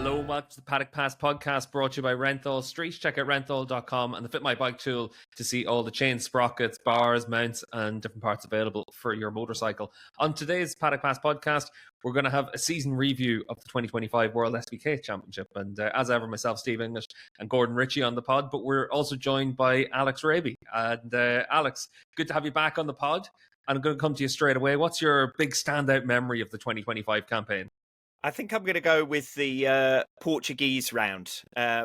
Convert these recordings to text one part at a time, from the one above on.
Hello, welcome to the Paddock Pass podcast brought to you by Renthal Street. Check out renthal.com and the Fit My Bike tool to see all the chains, sprockets, bars, mounts, and different parts available for your motorcycle. On today's Paddock Pass podcast, we're going to have a season review of the 2025 World SBK Championship. And as ever, myself, Steve English, and Gordon Ritchie on the pod, but we're also joined by Alex Raby. And Alex, good to have you back on the pod. And I'm going to come to you straight away. What's your big standout memory of the 2025 campaign? I think I'm going to go with the Portuguese round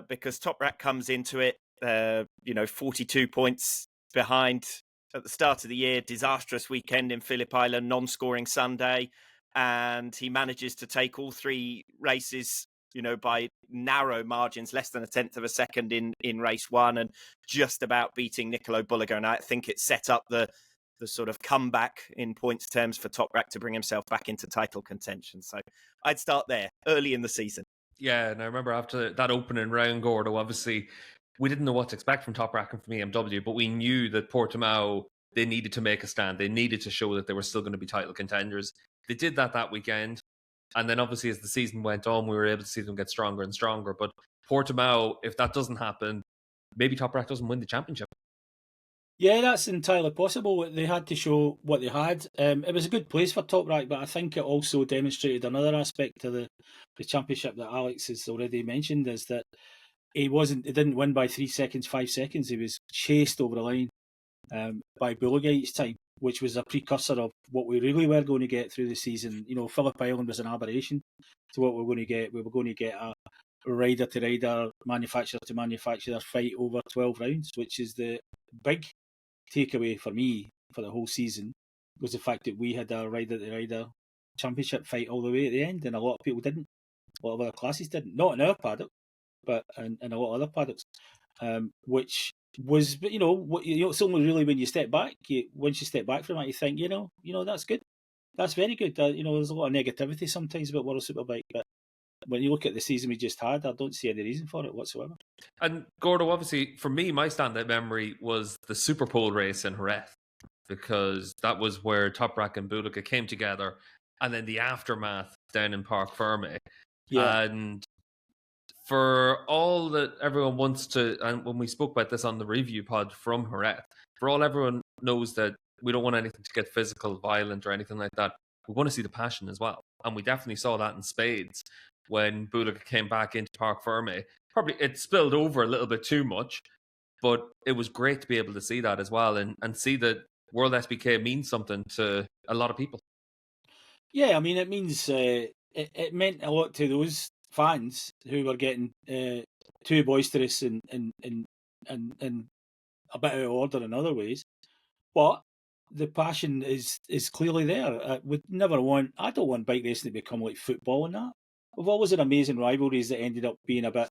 because Toprak comes into it, 42 points behind at the start of the year. Disastrous weekend in Phillip Island, non-scoring Sunday. And he manages to take all three races, by narrow margins, less than a tenth of a second in race one, and just about beating Nicolo Bulliger. And I think it set up the sort of comeback in points terms for Toprak to bring himself back into title contention. So I'd start there early in the season. Yeah, and I remember after that opening round, Gordo, obviously we didn't know what to expect from Toprak and from EMW, but we knew that Portimao, they needed to make a stand. They needed to show that they were still going to be title contenders. They did that weekend. And then obviously as the season went on, we were able to see them get stronger and stronger. But Portimao, if that doesn't happen, maybe Toprak doesn't win the championship. Yeah, that's entirely possible. They had to show what they had. It was a good place for Toprak, but I think it also demonstrated another aspect of the championship that Alex has already mentioned, is that he didn't win by 3 seconds, 5 seconds. He was chased over the line by Bulliger each time, which was a precursor of what we really were going to get through the season. Phillip Island was an aberration to what we were going to get. We were going to get a rider-to-rider, manufacturer-to-manufacturer fight over 12 rounds, which is the big takeaway for me for the whole season, was the fact that we had a rider-to-rider championship fight all the way at the end, and a lot of people didn't. A lot of other classes didn't. Not in our paddock, but in a lot of other paddocks, which was, it's only really when you step back, once you step back from that, you think, that's good. That's very good. There's a lot of negativity sometimes about World Superbike, but when you look at the season we just had, I don't see any reason for it whatsoever. And Gordo, obviously, for me, my standout memory was the Super Pole race in Jerez, because that was where Toprak and Bulliger came together, and then the aftermath down in Parc Ferme. Yeah. And for all that everyone wants to, and when we spoke about this on the review pod from Jerez, for all everyone knows that we don't want anything to get physical, violent, or anything like that, we want to see the passion as well. And we definitely saw that in spades when Bulliger came back into Parc Ferme. Probably it spilled over a little bit too much, but it was great to be able to see that as well, and see that World SBK means something to a lot of people. Yeah, I mean, it means it meant a lot to those fans who were getting too boisterous and a bit out of order in other ways. But the passion is clearly there. I don't want bike racing to become like football and that. We've always had amazing rivalries that ended up being a bit,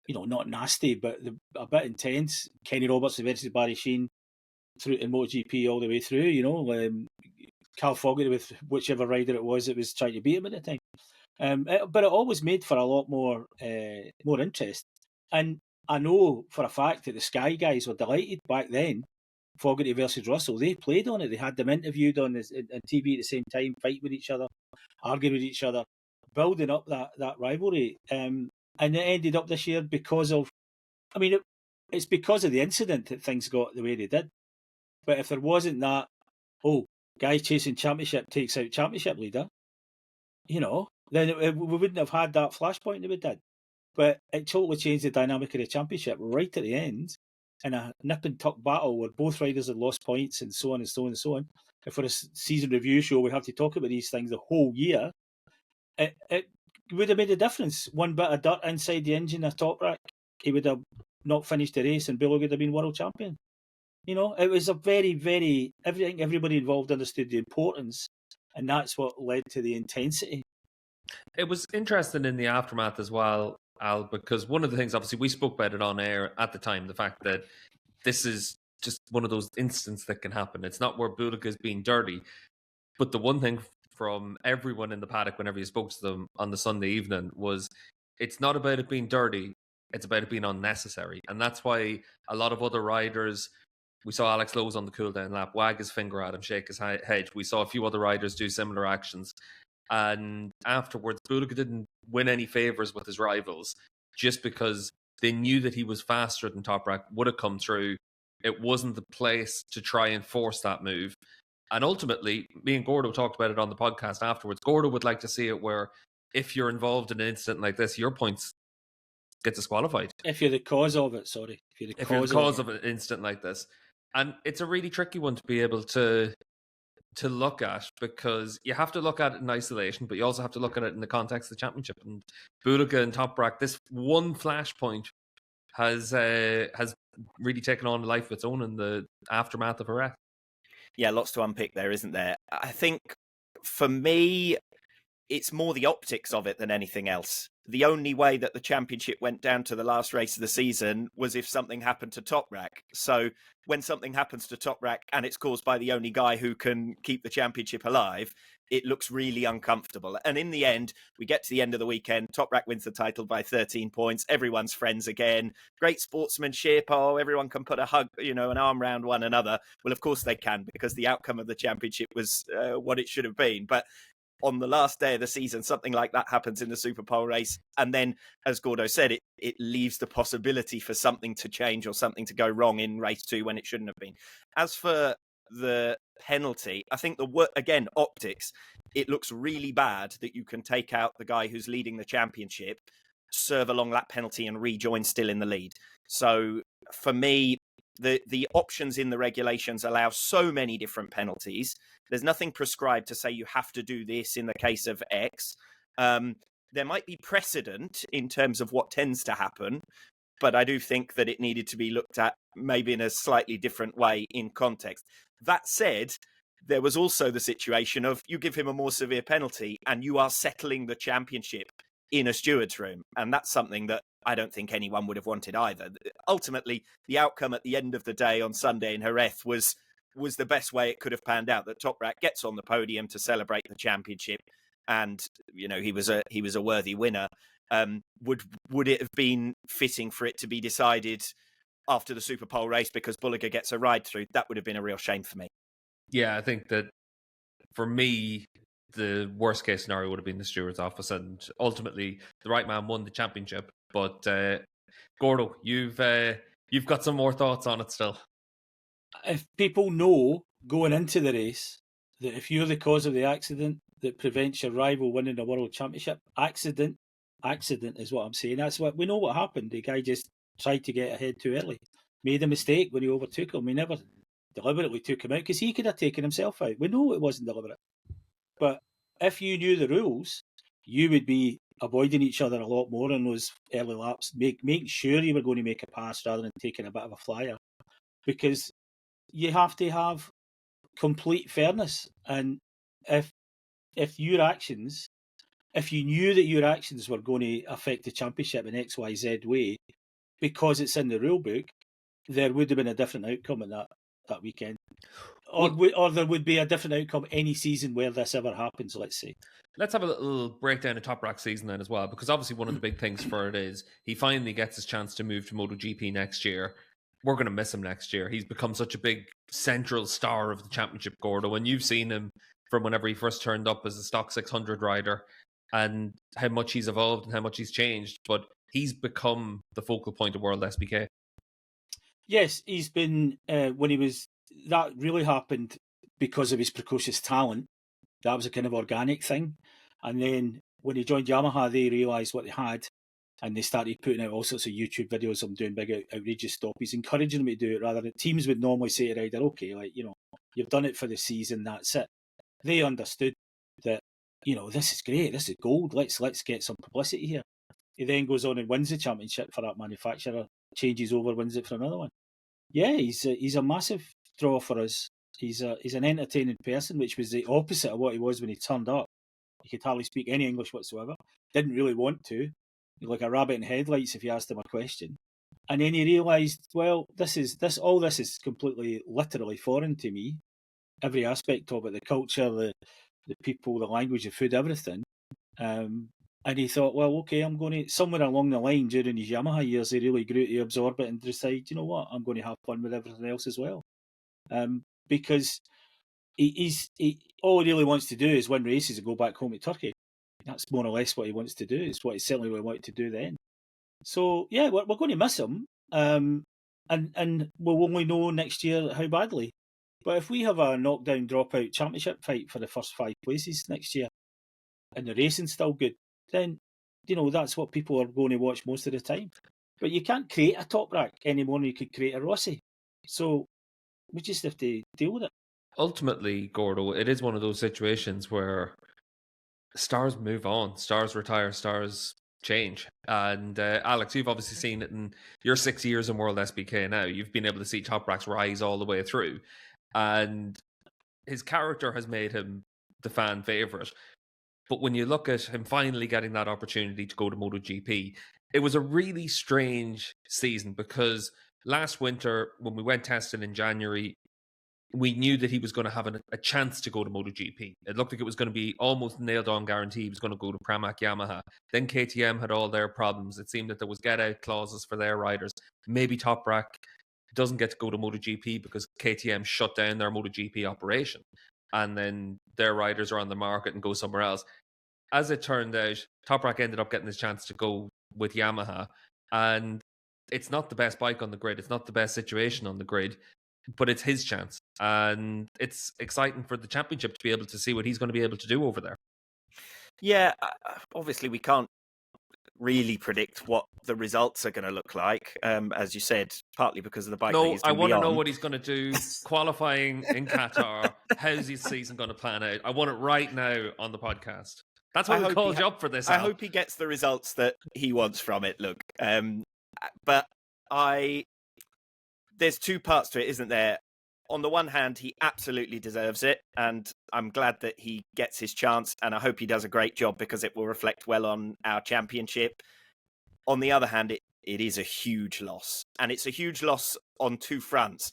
not nasty, but a bit intense. Kenny Roberts versus Barry Sheen through in MotoGP all the way through. Carl Fogarty with whichever rider it was trying to beat him at the time. But it always made for a lot more interest. And I know for a fact that the Sky guys were delighted back then. Fogarty versus Russell, they played on it. They had them interviewed on TV at the same time, fight with each other, arguing with each other, building up that rivalry. And it ended up this year because of, it's because of the incident that things got the way they did. But if there wasn't that, guy chasing championship takes out championship leader, then we wouldn't have had that flashpoint that we did. But it totally changed the dynamic of the championship right at the end, in a nip and tuck battle where both riders had lost points and so on and so on and so on. And for a season review show, we have to talk about these things the whole year. It would have made a difference. One bit of dirt inside the engine of Toprak, he would have not finished the race and Bulliger would have been world champion. It was a very, very, everybody involved understood the importance, and that's what led to the intensity. It was interesting in the aftermath as well, Al, because one of the things, obviously, we spoke about it on air at the time, the fact that this is just one of those incidents that can happen. It's not where Bulliger is being dirty. But the one thing from everyone in the paddock, whenever you spoke to them on the Sunday evening, was it's not about it being dirty, it's about it being unnecessary. And that's why a lot of other riders, we saw Alex Lowes on the cool down lap wag his finger at him, shake his head. We saw a few other riders do similar actions. And afterwards, Bulliga didn't win any favours with his rivals just because they knew that he was faster than Toprak, would have come through. It wasn't the place to try and force that move. And ultimately, me and Gordo talked about it on the podcast afterwards. Gordo would like to see it where if you're involved in an incident like this, your points get disqualified. If you're the cause of it, sorry. If you're the cause of an incident like this. And it's a really tricky one to be able to look at, because you have to look at it in isolation, but you also have to look at it in the context of the championship. And Bulliga and Toprak, this one flashpoint has really taken on a life of its own in the aftermath of Jerez. Yeah, lots to unpick there, isn't there? I think for me, it's more the optics of it than anything else. The only way that the championship went down to the last race of the season was if something happened to Toprak. So when something happens to Toprak and it's caused by the only guy who can keep the championship alive, it looks really uncomfortable. And in the end, we get to the end of the weekend. Toprak wins the title by 13 points. Everyone's friends again. Great sportsmanship. Oh, everyone can put a hug, an arm around one another. Well, of course they can, because the outcome of the championship was what it should have been. But on the last day of the season, something like that happens in the Super Pole race. And then, as Gordo said, it leaves the possibility for something to change or something to go wrong in race 2 when it shouldn't have been. As for the penalty, I think again, optics, it looks really bad that you can take out the guy who's leading the championship, serve a long lap penalty and rejoin still in the lead. So for me, the options in the regulations allow so many different penalties. There's nothing prescribed to say you have to do this in the case of X. There might be precedent in terms of what tends to happen, but I do think that it needed to be looked at maybe in a slightly different way in context. That said, there was also the situation of you give him a more severe penalty and you are settling the championship in a steward's room. And that's something that I don't think anyone would have wanted either. Ultimately, the outcome at the end of the day on Sunday in Jerez was the best way it could have panned out, that Toprak gets on the podium to celebrate the championship. And, he was a worthy winner. Would it have been fitting for it to be decided after the Super Pole race because Bulliga gets a ride through? That would have been a real shame for me. Yeah, I think that for me, the worst case scenario would have been the steward's office, and ultimately the right man won the championship. But Gordo, you've got some more thoughts on it still. If people know going into the race that if you're the cause of the accident that prevents your rival winning a world championship, accident is what I'm saying. That's what we know what happened. The guy just tried to get ahead too early, made a mistake when he overtook him. We never deliberately took him out because he could have taken himself out. We know it wasn't deliberate. But if you knew the rules, you would be avoiding each other a lot more in those early laps, making sure you were going to make a pass rather than taking a bit of a flyer, because you have to have complete fairness. And if your actions, if you knew that your actions were going to affect the championship in XYZ way because it's in the rule book, there would have been a different outcome in that weekend. Or there would be a different outcome any season where this ever happens, let's say. Let's have a little breakdown of Toprak's season then as well, because obviously one of the big things for it is he finally gets his chance to move to MotoGP next year. We're going to miss him next year. He's become such a big central star of the championship, Gordo, and you've seen him from whenever he first turned up as a stock 600 rider and how much he's evolved and how much he's changed, but he's become the focal point of WorldSBK. Yes, he's been, when he was, that really happened because of his precocious talent. That was a kind of organic thing. And then when he joined Yamaha, they realised what they had and they started putting out all sorts of YouTube videos of him doing big outrageous stoppies, encouraging him to do it rather than teams would normally say to rider, okay, you've done it for the season, that's it. They understood that, this is great, this is gold, let's get some publicity here. He then goes on and wins the championship for that manufacturer, changes over, wins it for another one. Yeah, he's a massive draw for us. He's an entertaining person, which was the opposite of what he was when he turned up. He could hardly speak any English whatsoever. Didn't really want to. Like a rabbit in headlights if you asked him a question. And then he realised, well, all this is completely, literally foreign to me. Every aspect of it, the culture, the people, the language, the food, everything. And he thought, well, okay, I'm going to, somewhere along the line during his Yamaha years, he really grew to absorb it and decide, you know what, I'm going to have fun with everything else as well. Because all he really wants to do is win races and go back home to Turkey. That's more or less what he wants to do. It's what he certainly would want to do then. So yeah, we're going to miss him, and we'll only know next year how badly. But if we have a knockdown dropout championship fight for the first 5 places next year, and the racing's still good, then that's what people are going to watch most of the time. But you can't create a Toprak any more than you could create a Rossi. So we just have to deal with it. Ultimately, Gordo, it is one of those situations where stars move on, stars retire, stars change. And Alex, you've obviously seen it in your 6 years in World SBK now. You've been able to see Toprak's rise all the way through. And his character has made him the fan favourite. But when you look at him finally getting that opportunity to go to MotoGP, it was a really strange season because last winter, when we went testing in January, we knew that he was going to have a chance to go to MotoGP. It looked like it was going to be almost nailed on guarantee he was going to go to Pramac Yamaha. Then KTM had all their problems. It seemed that there was get-out clauses for their riders. Maybe Toprak doesn't get to go to MotoGP because KTM shut down their MotoGP operation. And then their riders are on the market and go somewhere else. As it turned out, Toprak ended up getting his chance to go with Yamaha. And it's not the best bike on the grid. It's not the best situation on the grid. But it's his chance. And it's exciting for the championship to be able to see what he's going to be able to do over there. Yeah, obviously we can't really predict what the results are going to look like, as you said, partly because of the bike. No, I want to know what he's going to do qualifying in Qatar. How's his season going to plan out? I want it right now on the podcast. That's why we called you up for this. I hope he gets the results that he wants from it. Look, but there's two parts to it, isn't there? On the one hand, he absolutely deserves it, and I'm glad that he gets his chance, and I hope he does a great job because it will reflect well on our championship. On the other hand, it is a huge loss, and it's a huge loss on two fronts.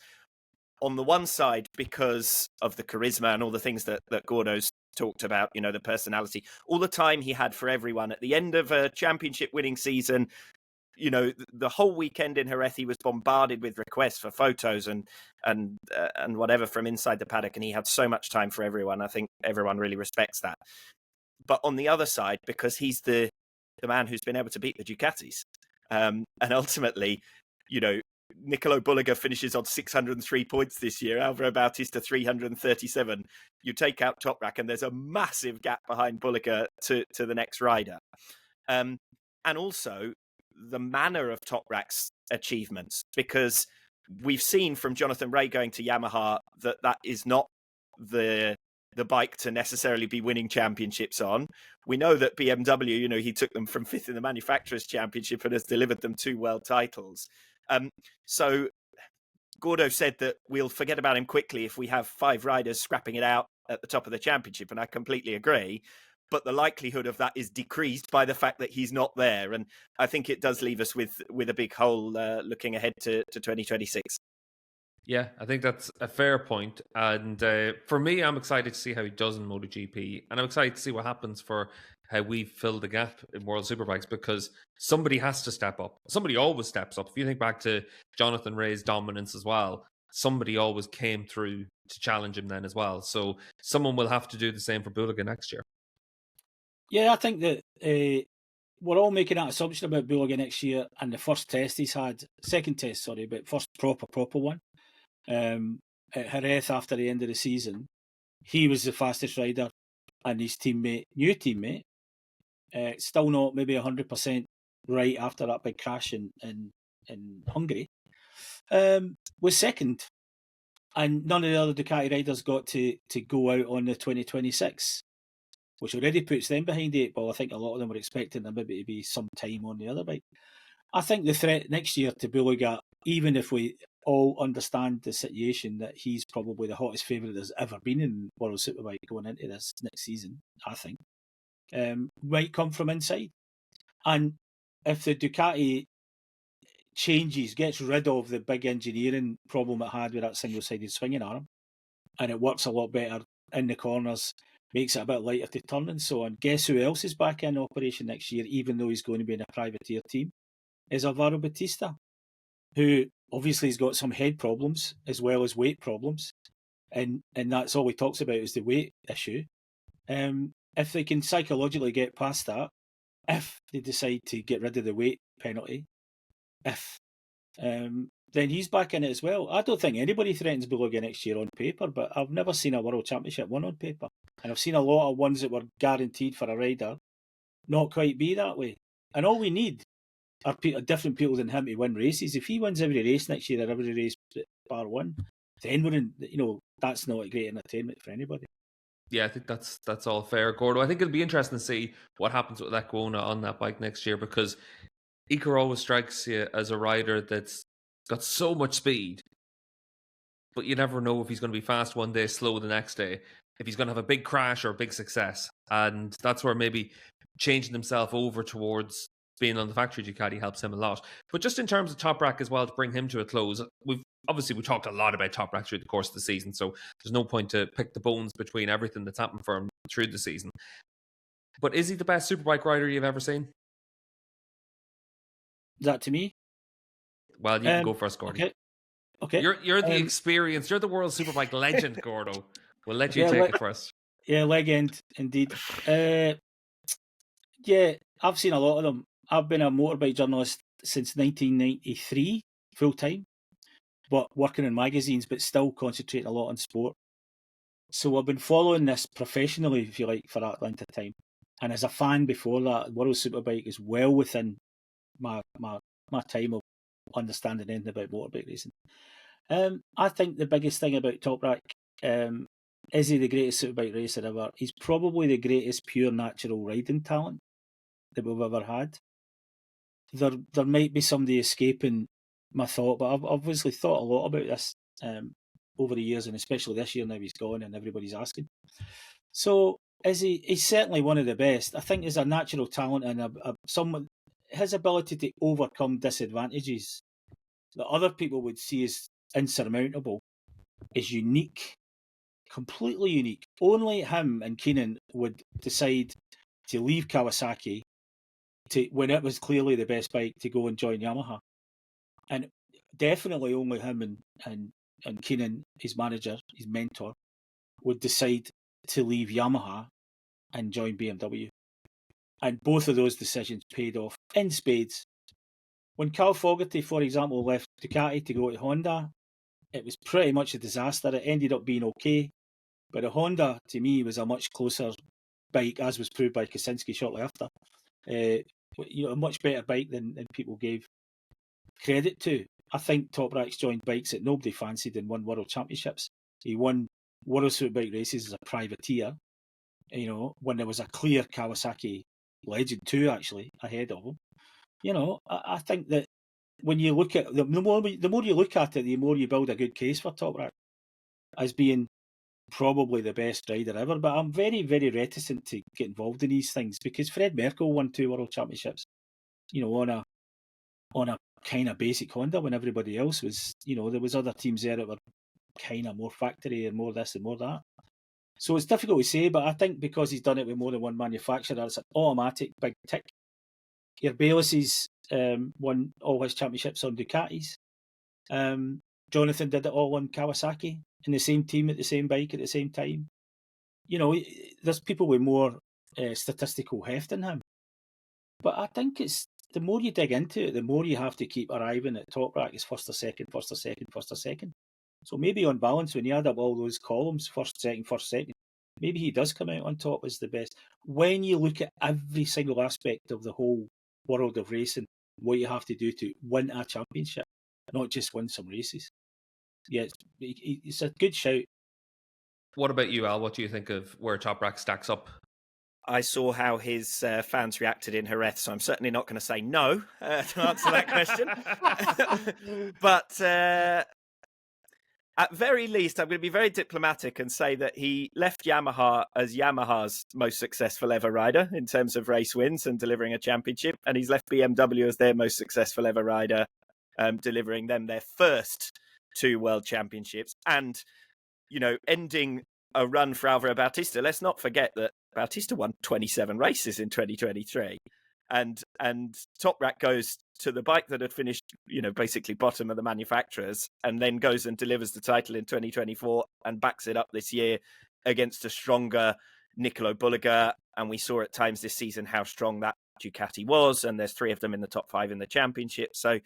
On the one side, because of the charisma and all the things that Gordo's talked about, the personality, all the time he had for everyone at the end of a championship winning season. The whole weekend in Jerez, he was bombarded with requests for photos and whatever from inside the paddock, and he had so much time for everyone. I think everyone really respects that. But on the other side, because he's the man who's been able to beat the Ducatis, and ultimately, Nicolo Bulliger finishes on 603 points this year. Alvaro Bautista 337. You take out Toprak, and there's a massive gap behind Bulliger to the next rider, and also the manner of Toprak's achievements, because we've seen from Jonathan Rea going to Yamaha that is not the bike to necessarily be winning championships on. We know that BMW, he took them from 5th in the Manufacturers' Championship and has delivered them 2 world titles. So Gordo said that we'll forget about him quickly if we have 5 riders scrapping it out at the top of the championship, and I completely agree. But the likelihood of that is decreased by the fact that he's not there. And I think it does leave us with a big hole looking ahead to 2026. Yeah, I think that's a fair point. And for me, I'm excited to see how he does in MotoGP. And I'm excited to see what happens for how we fill the gap in World Superbikes, because somebody has to step up. Somebody always steps up. If you think back to Jonathan Rea's dominance as well, somebody always came through to challenge him then as well. So someone will have to do the same for Bulliger next year. Yeah, I think that we're all making that assumption about Bulliger next year, and the first second test, but first proper one, at Jerez after the end of the season, he was the fastest rider, and his new teammate, still not maybe 100% right after that big crash in Hungary, was second, and none of the other Ducati riders got to go out on the 2026. Which already puts them behind the 8 ball. I think a lot of them were expecting them maybe to be some time on the other bike. I think the threat next year to Bulliger, even if we all understand the situation that he's probably the hottest favourite there's ever been in World Superbike going into this next season, I think, might come from inside. And if the Ducati gets rid of the big engineering problem it had with that single-sided swinging arm, and it works a lot better in the corners, makes it a bit lighter to turn and so on. Guess who else is back in operation next year, even though he's going to be in a privateer team, is Alvaro Bautista, who obviously has got some head problems as well as weight problems. and that's all he talks about is the weight issue. If they can psychologically get past that, if they decide to get rid of the weight penalty, then he's back in it as well. I don't think anybody threatens Beluga next year on paper, but I've never seen a World Championship won on paper. And I've seen a lot of ones that were guaranteed for a rider not quite be that way. And all we need are different people than him to win races. If he wins every race next year or every race bar one, then we're in, that's not a great entertainment for anybody. Yeah, I think that's all fair, Gordo. I think it'll be interesting to see what happens with Lecuona on that bike next year, because Iker always strikes you as a rider that's got so much speed, but you never know if he's going to be fast one day, slow the next day, if he's going to have a big crash or a big success. And that's where maybe changing himself over towards being on the factory Ducati helps him a lot. But just in terms of Toprak as well, to bring him to a close, we talked a lot about Toprak through the course of the season, so there's no point to pick the bones between everything that's happened for him through the season. But is he the best Superbike rider you've ever seen? Is that to me? Well, you can go first, Gordo. Okay. You're the experience. You're the World Superbike legend, Gordo. We'll let you take it first. Yeah, legend indeed. Yeah, I've seen a lot of them. I've been a motorbike journalist since 1993, full time, but working in magazines, but still concentrating a lot on sport. So I've been following this professionally, if you like, for that length of time. And as a fan before that, World Superbike is well within my time of understanding anything about motorbike racing. I think the biggest thing about Toprak, is he the greatest Superbike racer ever? He's probably the greatest pure natural riding talent that we've ever had. There might be somebody escaping my thought, but I've obviously thought a lot about this over the years, and especially this year now he's gone and everybody's asking. So he's certainly one of the best. I think he's a natural talent and his ability to overcome disadvantages that other people would see as insurmountable is unique, completely unique. Only him and Keenan would decide to leave Kawasaki when it was clearly the best bike to go and join Yamaha. And definitely only him and Keenan, his manager, his mentor, would decide to leave Yamaha and join BMW. And both of those decisions paid off in spades. When Carl Fogarty, for example, left Ducati to go to Honda, it was pretty much a disaster. It ended up being okay. But the Honda, to me, was a much closer bike, as was proved by Kaczynski shortly after. A much better bike than people gave credit to. I think Toprak's joined bikes that nobody fancied and won World Championships. He won World Superbike races as a privateer, when there was a clear Kawasaki legend too, actually, ahead of him. I think that when you look at the more you look at it, the more you build a good case for Toprak as being probably the best rider ever. But I'm very, very reticent to get involved in these things because Fred Merkel won 2 World Championships, on a kind of basic Honda when everybody else was, there was other teams there that were kind of more factory and more this and more that. So it's difficult to say, but I think because he's done it with more than one manufacturer, it's an automatic big tick. Bayliss won all his championships on Ducatis. Jonathan did it all on Kawasaki in the same team at the same bike at the same time. There's people with more statistical heft than him. But I think it's the more you dig into it, the more you have to keep arriving at Toprak is first or second, first or second, first or second. So maybe on balance, when you add up all those columns, first, second, maybe he does come out on top as the best. When you look at every single aspect of the whole world of racing, what you have to do to win a championship, not just win some races. Yeah, it's a good shout. What about you, Al? What do you think of where Toprak stacks up? I saw how his fans reacted in Jerez, so I'm certainly not going to say no to answer that question. But at very least, I'm going to be very diplomatic and say that he left Yamaha as Yamaha's most successful ever rider in terms of race wins and delivering a championship. And he's left BMW as their most successful ever rider, delivering them their first 2 world championships. And, ending a run for Álvaro Bautista. Let's not forget that Bautista won 27 races in 2023. and Toprak goes to the bike that had finished, basically bottom of the manufacturers, and then goes and delivers the title in 2024 and backs it up this year against a stronger Nicolo Bulliger. And we saw at times this season how strong that Ducati was, and there's 3 of them in the top 5 in the championship. So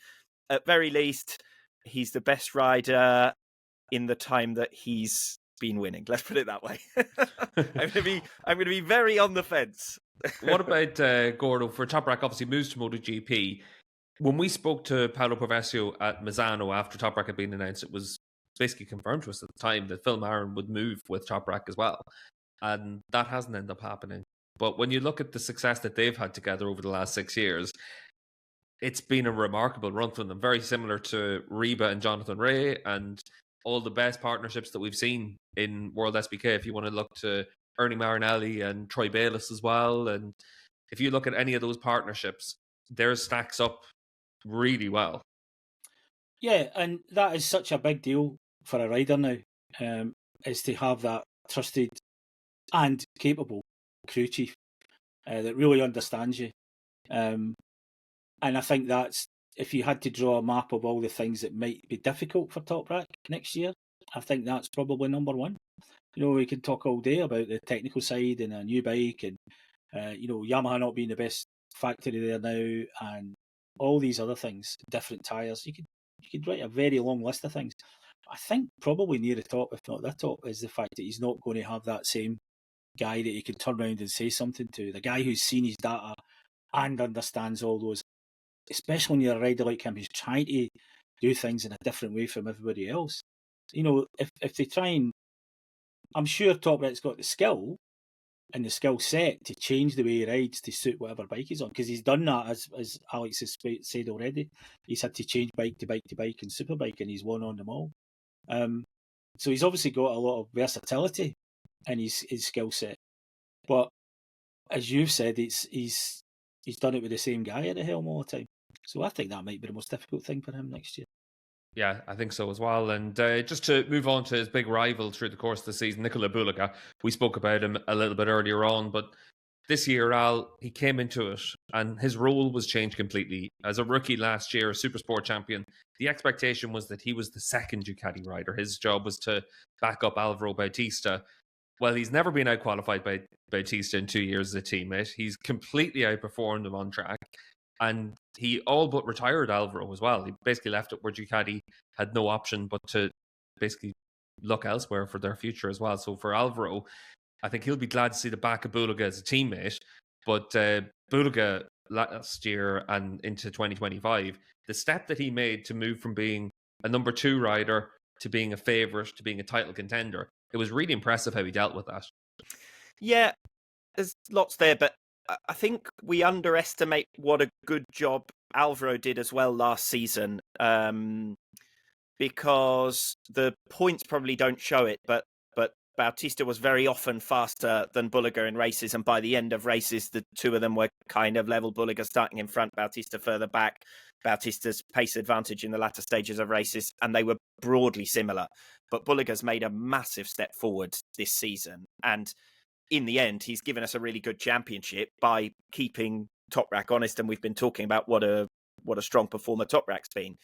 at very least, he's the best rider in the time that he's been winning. Let's put it that way. I'm going to be very on the fence. What about Gordo for Toprak? Obviously moves to MotoGP. When we spoke to Paolo Provesio at Misano after Toprak had been announced, it was basically confirmed to us at the time that Phil Marin would move with Toprak as well. And that hasn't ended up happening. But when you look at the success that they've had together over the last 6 years, it's been a remarkable run for them. Very similar to Reba and Jonathan Rea and all the best partnerships that we've seen in World SBK. If you want to look to Ernie Marinelli and Troy Bayliss as well. And if you look at any of those partnerships, theirs stacks up really well. Yeah, and that is such a big deal for a rider now, is to have that trusted and capable crew chief that really understands you. And I think that's, if you had to draw a map of all the things that might be difficult for Toprak next year, I think that's probably number one. We can talk all day about the technical side and a new bike and, Yamaha not being the best factory there now and all these other things, different tyres. You could write a very long list of things. I think probably near the top, if not the top, is the fact that he's not going to have that same guy that you can turn around and say something to, the guy who's seen his data and understands all those, especially when you're a rider like him who's trying to do things in a different way from everybody else. If they try and, I'm sure Toprak's got the skill and the skill set to change the way he rides to suit whatever bike he's on, because he's done that, as Alex has said already. He's had to change bike to bike to bike and superbike, and he's won on them all. So he's obviously got a lot of versatility in his skill set. But as you've said, he's done it with the same guy at the helm all the time. So I think that might be the most difficult thing for him next year. Yeah, I think so as well. And just to move on to his big rival through the course of the season, Nicolo Bulliga. We spoke about him a little bit earlier on, but this year, Al, he came into it and his role was changed completely. As a rookie last year, a Supersport champion, the expectation was that he was the second Ducati rider. His job was to back up Alvaro Bautista. Well, he's never been outqualified by Bautista in 2 years as a teammate. He's completely outperformed him on track. And he all but retired Alvaro as well. He basically left it where Ducati had no option but to basically look elsewhere for their future as well. So for Alvaro, I think he'll be glad to see the back of Bulliga as a teammate. But Bulliga last year and into 2025, the step that he made to move from being a number 2 rider to being a favourite to being a title contender, it was really impressive how he dealt with that. Yeah, there's lots there, but I think we underestimate what a good job Alvaro did as well last season, because the points probably don't show it, but Bautista was very often faster than Bulliga in races, and by the end of races, the two of them were kind of level. Bulliga starting in front, Bautista further back. Bautista's pace advantage in the latter stages of races, and they were broadly similar. But Bulliga's made a massive step forward this season, and in the end, he's given us a really good championship by keeping Toprak honest, and we've been talking about what a strong performer Toprak's been.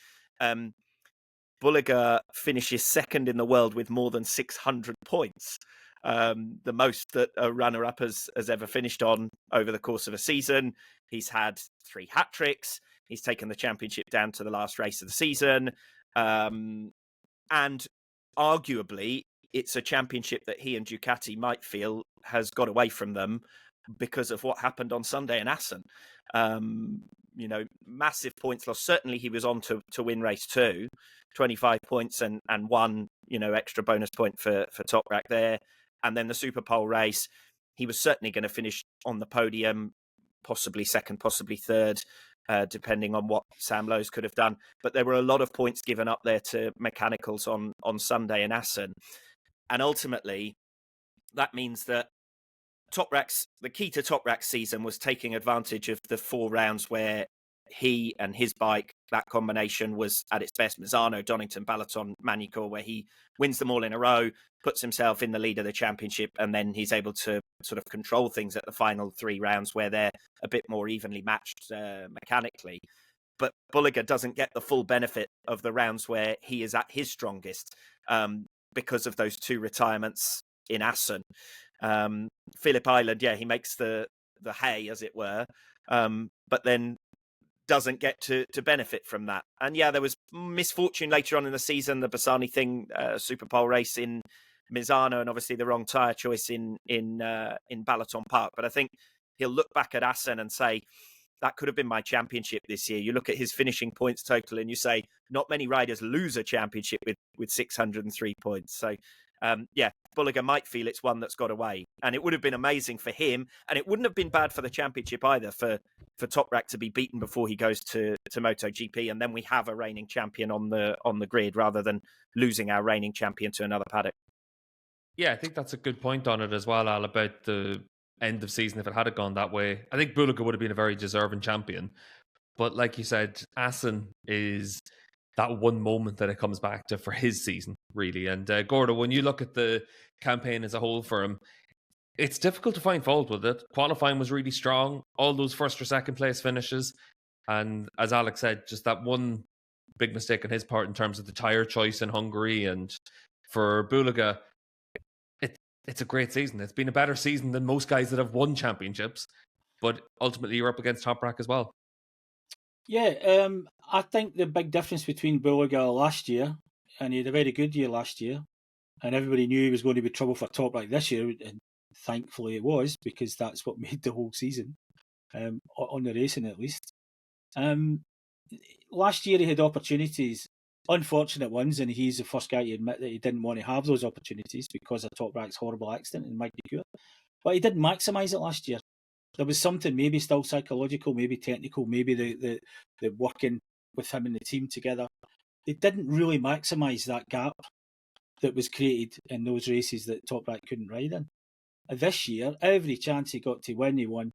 Bulliga finishes second in the world with more than 600 points, the most that a runner-up has ever finished on over the course of a season. He's had 3 hat-tricks. He's taken the championship down to the last race of the season. And arguably, it's a championship that he and Ducati might feel has got away from them because of what happened on Sunday in Assen. Massive points loss. Certainly he was on to win race 2, 25 points and 1, extra bonus point for Toprak there. And then the Superpole race, he was certainly going to finish on the podium, possibly second, possibly third, depending on what Sam Lowes could have done. But there were a lot of points given up there to mechanicals on Sunday in Assen. And ultimately, that means that the key to Toprak's season was taking advantage of the 4 rounds where he and his bike, that combination was at its best. Misano, Donington, Balaton, Magny-Cours, where he wins them all in a row, puts himself in the lead of the championship, and then he's able to sort of control things at the final 3 rounds where they're a bit more evenly matched mechanically. But Bulliger doesn't get the full benefit of the rounds where he is at his strongest because of those 2 retirements in Assen. Phillip Island, he makes the hay, as it were, but then doesn't get to benefit from that. And there was misfortune later on in the season, the Bassani thing, Superpole race in Misano, and obviously the wrong tyre choice in Balaton Park. But I think he'll look back at Assen and say, that could have been my championship this year. You look at his finishing points total and you say, not many riders lose a championship with 603 points. So, Bulliger might feel it's one that's got away. And it would have been amazing for him. And it wouldn't have been bad for the championship either, for Toprak to be beaten before he goes to MotoGP. And then we have a reigning champion on the grid rather than losing our reigning champion to another paddock. Yeah, I think that's a good point on it as well, Al, about the end of season. If it had gone that way, I think Bulliger would have been a very deserving champion. But like you said, Assen is that one moment that it comes back to for his season, really. And Gordo, when you look at the campaign as a whole for him, it's difficult to find fault with it. Qualifying was really strong, all those first or second place finishes. And as Alex said, just that one big mistake on his part in terms of the tyre choice in Hungary. And for Bulliger, it's a great season. It's been a better season than most guys that have won championships, but ultimately you're up against Toprak as well. Yeah, I think the big difference between Bulliger last year, and he had a very good year last year, and everybody knew he was going to be trouble for Toprak this year, and thankfully it was, because that's what made the whole season, on the racing at least. Last year he had opportunities, unfortunate ones, and he's the first guy to admit that he didn't want to have those opportunities because of Toprak's horrible accident in Magny-Cours. But he didn't maximise it last year. There was something maybe still psychological, maybe technical, maybe the working with him and the team together. They didn't really maximise that gap that was created in those races that Toprak couldn't ride in. This year, every chance he got to win, he won.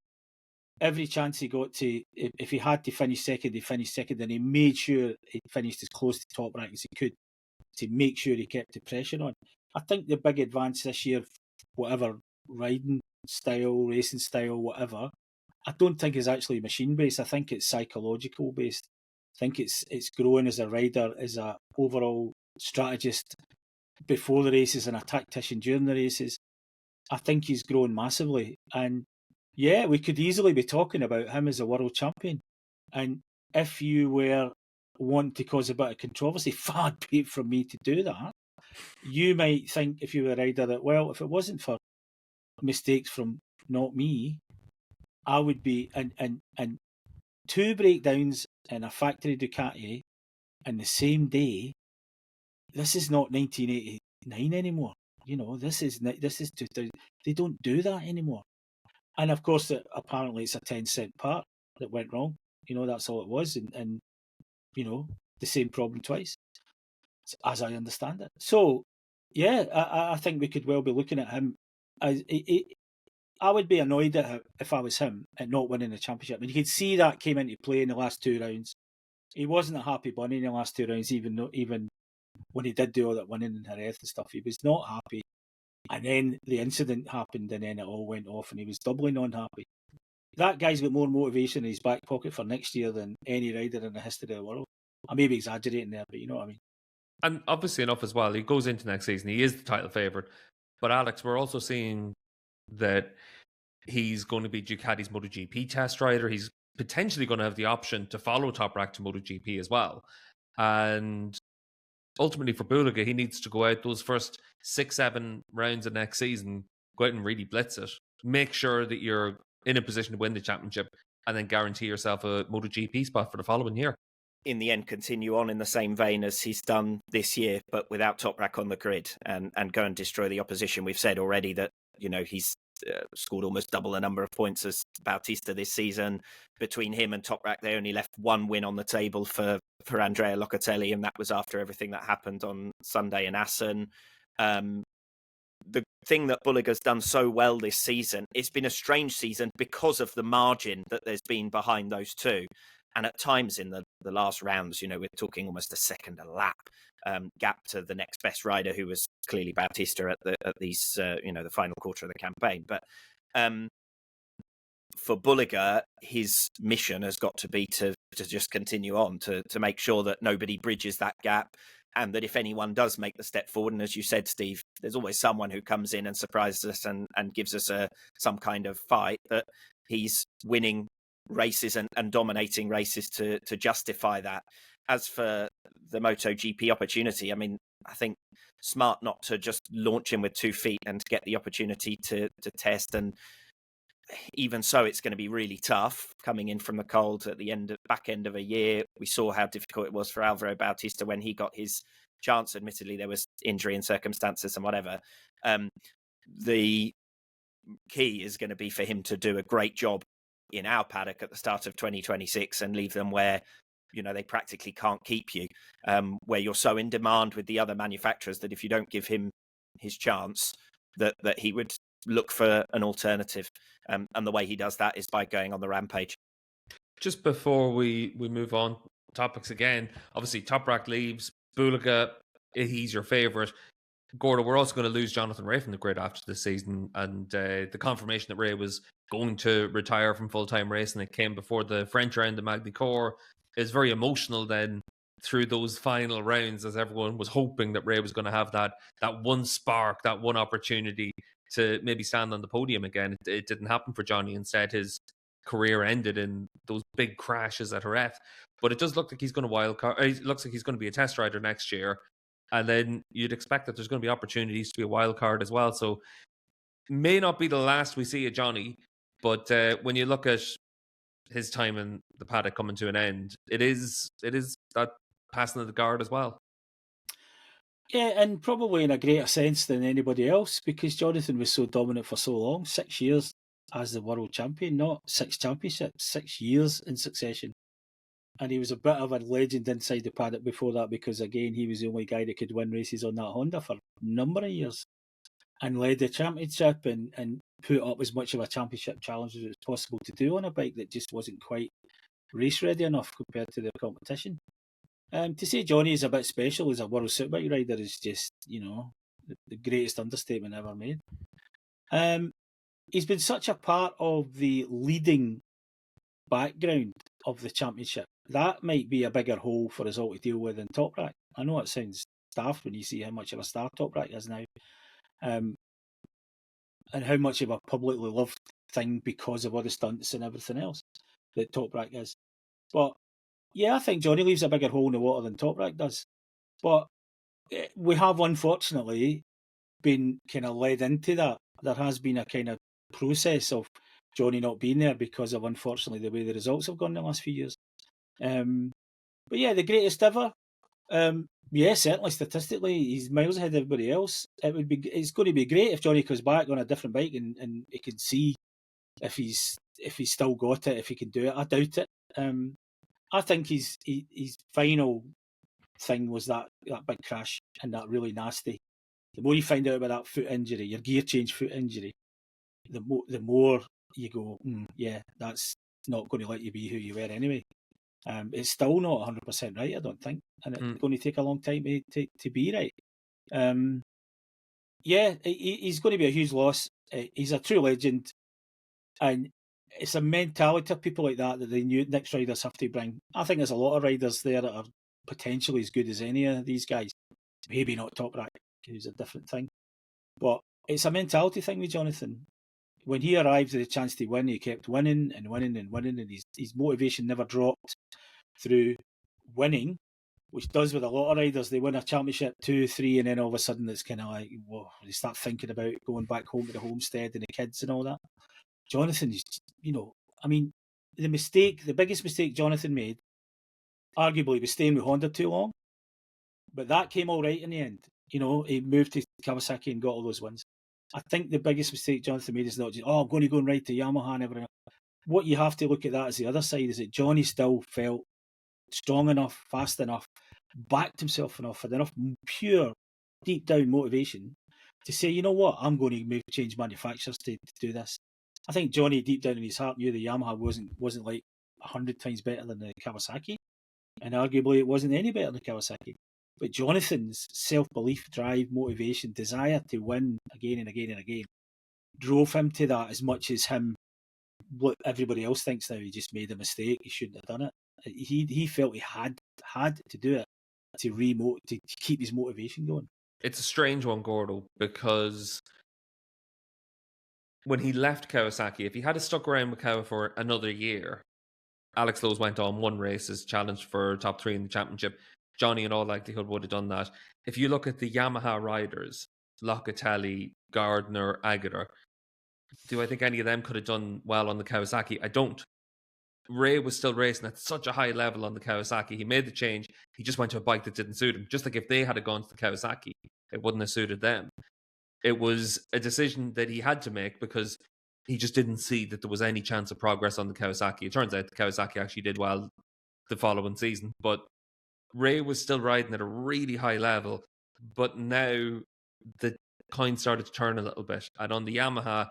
Every chance he got to, if he had to finish second, he finished second, and he made sure he finished as close to Toprak as he could to make sure he kept the pressure on. I think the big advance this year, whatever riding style, racing style, whatever, I don't think is actually machine based. I think it's psychological based. I think it's growing as a rider, as a overall strategist before the races and a tactician during the races. I think he's grown massively, and yeah, we could easily be talking about him as a world champion. And if you were wanting to cause a bit of controversy, far be it from me to do that. You might think, if you were a rider, that, well, if it wasn't for mistakes from not me, I would be and 2 breakdowns in a factory Ducati in the same day. This is not 1989 anymore. You know, this is 2000. They don't do that anymore. And of course, apparently it's a 10-cent part that went wrong. You know, that's all it was, and you know, the same problem twice, as I understand it. So yeah, I think we could well be looking at him as I would be annoyed at him if I was him at not winning the championship. And you could see that came into play in the last 2 rounds. He wasn't a happy bunny in the last 2 rounds, even when he did do all that winning in Jerez and stuff. He was not happy. And then the incident happened, and then it all went off, and he was doubly unhappy. That guy's got more motivation in his back pocket for next year than any rider in the history of the world. I may be exaggerating there, but you know what I mean. And obviously enough as well, he goes into next season, he is the title favourite. But Alex, we're also seeing that he's going to be Ducati's MotoGP test rider. He's potentially going to have the option to follow Toprak to MotoGP as well. And ultimately for Bulliger, he needs to go out those first 6-7 rounds of next season, go out and really blitz it. Make sure that you're in a position to win the championship, and then guarantee yourself a MotoGP spot for the following year. In the end, continue on in the same vein as he's done this year, but without Toprak on the grid, and go and destroy the opposition. We've said already that, you know, he's scored almost double the number of points as Bautista this season. Between him and Toprak, they only left 1 win on the table for Andrea Locatelli, and that was after everything that happened on Sunday in Assen. The thing that Bulliger's done so well this season, it's been a strange season because of the margin that there's been behind those two. And at times in the last rounds, we're talking almost a second a lap gap to the next best rider, who was clearly Bautista at these, the final quarter of the campaign. But for Bulliger, his mission has got to be to just continue on, to make sure that nobody bridges that gap, and that if anyone does make the step forward, and as you said, Steve, there's always someone who comes in and surprises us and gives us some kind of fight, that he's winning races and dominating races to justify that. As for the MotoGP opportunity, I mean, I think smart not to just launch him with 2 feet and get the opportunity to test. And even so, it's going to be really tough coming in from the cold at the back end of a year. We saw how difficult it was for Alvaro Bautista when he got his chance. Admittedly, there was injury and circumstances and whatever. The key is going to be for him to do a great job in our paddock at the start of 2026 and leave them where they practically can't keep you, where you're so in demand with the other manufacturers that if you don't give him his chance, that he would look for an alternative. And the way he does that is by going on the rampage. Just before we move on topics again, obviously Toprak leaves, Bulliger, he's your favourite. Gordo, we're also going to lose Jonathan Rea from the grid after this season, and the confirmation that Rea was going to retire from full-time racing, it came before the French round of Magny-Cours, is very emotional then through those final rounds, as everyone was hoping that Rea was going to have that one spark, that one opportunity to maybe stand on the podium again. It didn't happen for Johnny. Instead, his career ended in those big crashes at Jerez. But it does look like he's going to wildcard. It looks like he's going to be a test rider next year. And then you'd expect that there's going to be opportunities to be a wild card as well. So may not be the last we see of Johnny, but when you look at his time in the paddock coming to an end, it is that passing of the guard as well. Yeah, and probably in a greater sense than anybody else, because Jonathan was so dominant for so long, 6 years as the world champion, not 6 championships, 6 years in succession. And he was a bit of a legend inside the paddock before that, because again, he was the only guy that could win races on that Honda for a number of years and led the championship and put up as much of a championship challenge as it was possible to do on a bike that just wasn't quite race ready enough compared to the competition. To say Johnny is a bit special as a World Superbike rider is just, the greatest understatement ever made. He's been such a part of the leading background of the championship. That might be a bigger hole for us all to deal with than Toprak. I know it sounds daft when you see how much of a star Toprak is now, and how much of a publicly loved thing because of all the stunts and everything else that Toprak is. But yeah, I think Johnny leaves a bigger hole in the water than Toprak does. But we have unfortunately been kind of led into that. There has been a kind of process of Johnny not being there because of, unfortunately, the way the results have gone in the last few years. But yeah, the greatest ever. Yeah, certainly statistically, he's miles ahead of everybody else. It's going to be great if Johnny comes back on a different bike and he can see if he's still got it, if he can do it. I doubt it. I think his final thing was that big crash and that really nasty. The more you find out about that foot injury, your gear change foot injury, the more you go, yeah, that's not going to let you be who you were anyway. It's still not 100% right, I don't think, and it's going to take a long time to be right. Yeah, he's going to be a huge loss. He's a true legend, and it's a mentality of people like that the new next riders have to bring. I think there's a lot of riders there that are potentially as good as any of these guys. Maybe not Toprak, who's a different thing, but it's a mentality thing with Jonathan. When he arrived with a chance to win, he kept winning and winning and winning, and his motivation never dropped through winning, which does with a lot of riders. They win a championship, 2, 3, and then all of a sudden it's kind of like, whoa, they start thinking about going back home to the homestead and the kids and all that. Jonathan is, I mean, the biggest mistake Jonathan made, arguably, was staying with Honda too long, but that came all right in the end. He moved to Kawasaki and got all those wins. I think the biggest mistake Jonathan made is not just, I'm going to go and ride to Yamaha and everything. What you have to look at that as the other side is that Johnny still felt strong enough, fast enough, backed himself enough, had enough pure, deep down motivation to say, you know what, I'm going to change manufacturers to do this. I think Johnny, deep down in his heart, knew the Yamaha wasn't like 100 times better than the Kawasaki, and arguably it wasn't any better than Kawasaki. But Jonathan's self-belief, drive, motivation, desire to win again and again and again drove him to that as much as him. What everybody else thinks now, he just made a mistake. He shouldn't have done it. He felt he had to do it to keep his motivation going. It's a strange one, Gordo, because when he left Kawasaki, if he had stuck around with Kawa for another year, Alex Lowes went on, won races, challenged for top 3 in the championship. Johnny, in all likelihood, would have done that. If you look at the Yamaha riders, Locatelli, Gardner, Aguilar, do I think any of them could have done well on the Kawasaki? I don't. Rea was still racing at such a high level on the Kawasaki. He made the change. He just went to a bike that didn't suit him. Just like if they had gone to the Kawasaki, it wouldn't have suited them. It was a decision that he had to make because he just didn't see that there was any chance of progress on the Kawasaki. It turns out the Kawasaki actually did well the following season, but Rea was still riding at a really high level. But now the coin started to turn a little bit. And on the Yamaha,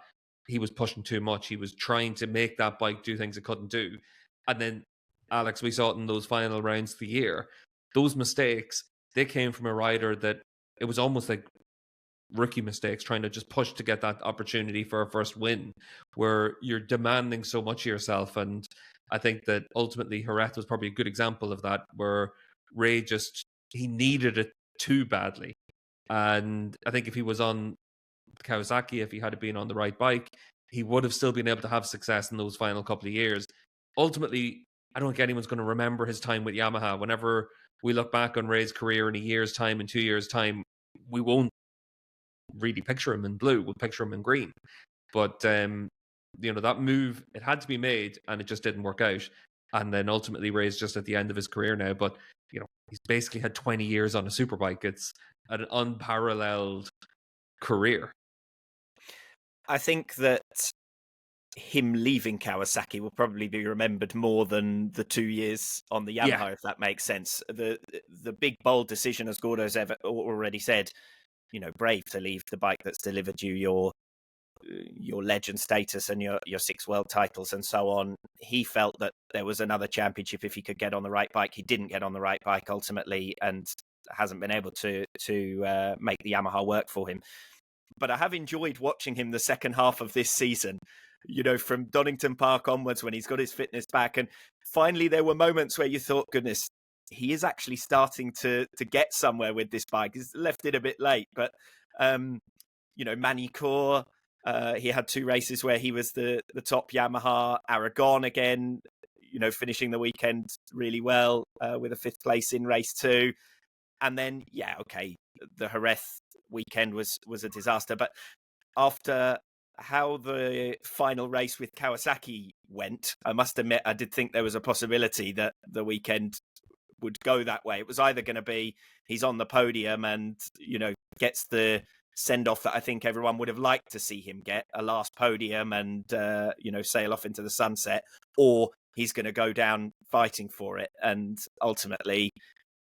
he was pushing too much. He was trying to make that bike do things it couldn't do. And then, Alex, we saw it in those final rounds of the year. Those mistakes, they came from a rider that it was almost like rookie mistakes, trying to just push to get that opportunity for a first win, where you're demanding so much of yourself. And I think that ultimately Jerez was probably a good example of that, where Rea he needed it too badly. And I think if he was on Kawasaki, if he had been on the right bike, he would have still been able to have success in those final couple of years. Ultimately, I don't think anyone's going to remember his time with Yamaha. Whenever we look back on Rea's career in a year's time, in 2 years' time, we won't really picture him in blue. We'll picture him in green. But, that move, it had to be made, and it just didn't work out. And then ultimately, Rea's just at the end of his career now. But, he's basically had 20 years on a superbike. It's an unparalleled career. I think that him leaving Kawasaki will probably be remembered more than the 2 years on the Yamaha, if that makes sense. The big, bold decision, as Gordo's already said, brave to leave the bike that's delivered you your legend status and your 6 world titles and so on. He felt that there was another championship if he could get on the right bike. He didn't get on the right bike ultimately and hasn't been able to make the Yamaha work for him. But I have enjoyed watching him the second half of this season, from Donington Park onwards when he's got his fitness back. And finally, there were moments where you thought, goodness, he is actually starting to get somewhere with this bike. He's left it a bit late, but, Manicure, he had 2 races where he was the top Yamaha. Aragon again, finishing the weekend really well with a 5th place in race 2. And then, the Jerez weekend was a disaster. But after how the final race with Kawasaki went, I must admit, I did think there was a possibility that the weekend would go that way. It was either going to be he's on the podium and, gets the send-off that I think everyone would have liked to see him get, a last podium and, sail off into the sunset, or he's going to go down fighting for it. And ultimately,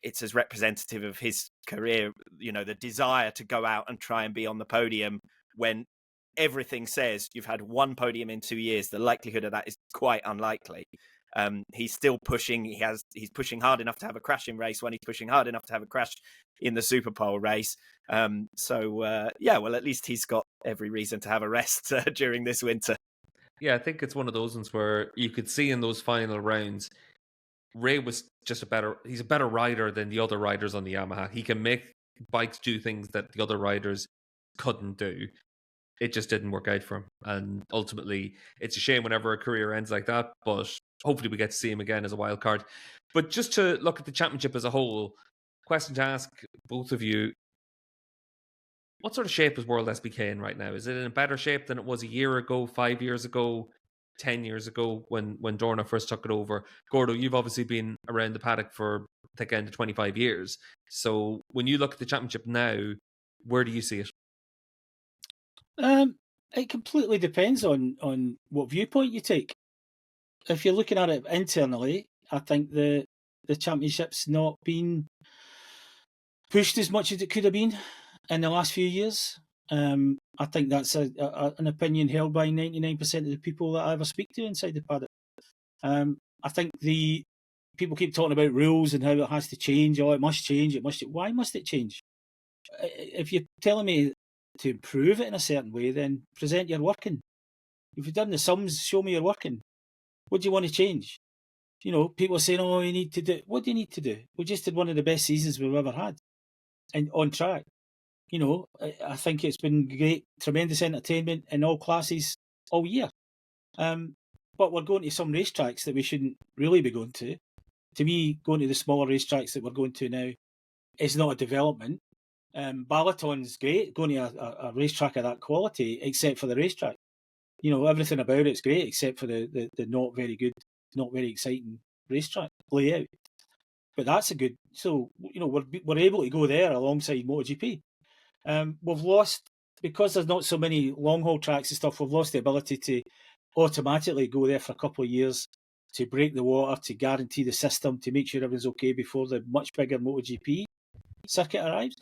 it's as representative of his career, the desire to go out and try and be on the podium when everything says you've had 1 podium in 2 years. The likelihood of that is quite unlikely. He's still pushing. He's pushing hard enough to have a crash in race 1. He's pushing hard enough to have a crash in the Superpole race. Well, at least he's got every reason to have a rest during this winter. Yeah, I think it's one of those ones where you could see in those final rounds, Rea was just he's a better rider than the other riders on the Yamaha. He can make bikes do things that the other riders couldn't do. It just didn't work out for him. And ultimately, it's a shame whenever a career ends like that, but hopefully we get to see him again as a wild card. But just to look at the championship as a whole, question to ask both of you, what sort of shape is WorldSBK in right now? Is it in a better shape than it was a year ago, 5 years ago, 10 years ago when Dorna first took it over? Gordo, you've obviously been around the paddock for thick end of 25 years. So when you look at the championship now, where do you see it? It completely depends on what viewpoint you take. If you're looking at it internally, I think the championship's not been pushed as much as it could have been in the last few years. I think that's an opinion held by 99% of the people that I ever speak to inside the paddock. I think the people keep talking about rules and how it has to change. Oh, it must change. Why must it change? If you're telling me to improve it in a certain way, then present your working. If you've done the sums, show me your working. What do you want to change? You know, people are saying, oh, you need to do... What do you need to do? We just did one of the best seasons we've ever had. And on track. You know, I think it's been great, tremendous entertainment in all classes all year. But we're going to some racetracks that we shouldn't really be going to. To me, going to the smaller racetracks that we're going to now is not a development. Balaton's great, going to a racetrack of that quality, except for the racetrack. You know, everything about it's great, except for the not very good, not very exciting racetrack layout. But that's a good... So, you know, we're able to go there alongside MotoGP. We've lost, because there's not so many long-haul tracks and stuff, we've lost the ability to automatically go there for a couple of years to break the water, to guarantee the system, to make sure everything's okay before the much bigger MotoGP circuit arrives.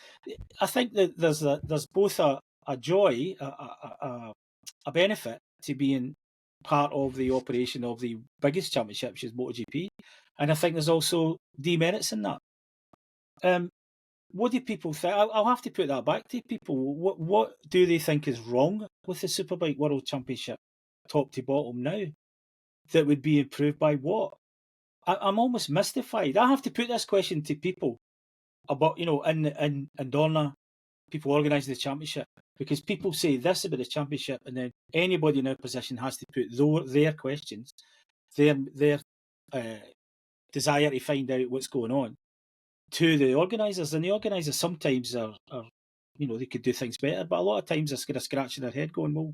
I think that there's both a joy, a benefit to being part of the operation of the biggest championship, which is MotoGP, and I think there's also demerits in that. What do people think? I'll have to put that back to people. What do they think is wrong with the Superbike World Championship, top to bottom now, that would be improved by what? I'm almost mystified. I have to put this question to people about, you know, in Dorna, people organising the championship, because people say this about the championship, and then anybody in our position has to put their questions, their desire to find out what's going on, to the organisers. And the organisers sometimes are, you know, they could do things better, but a lot of times they're kind of scratching their head going, well,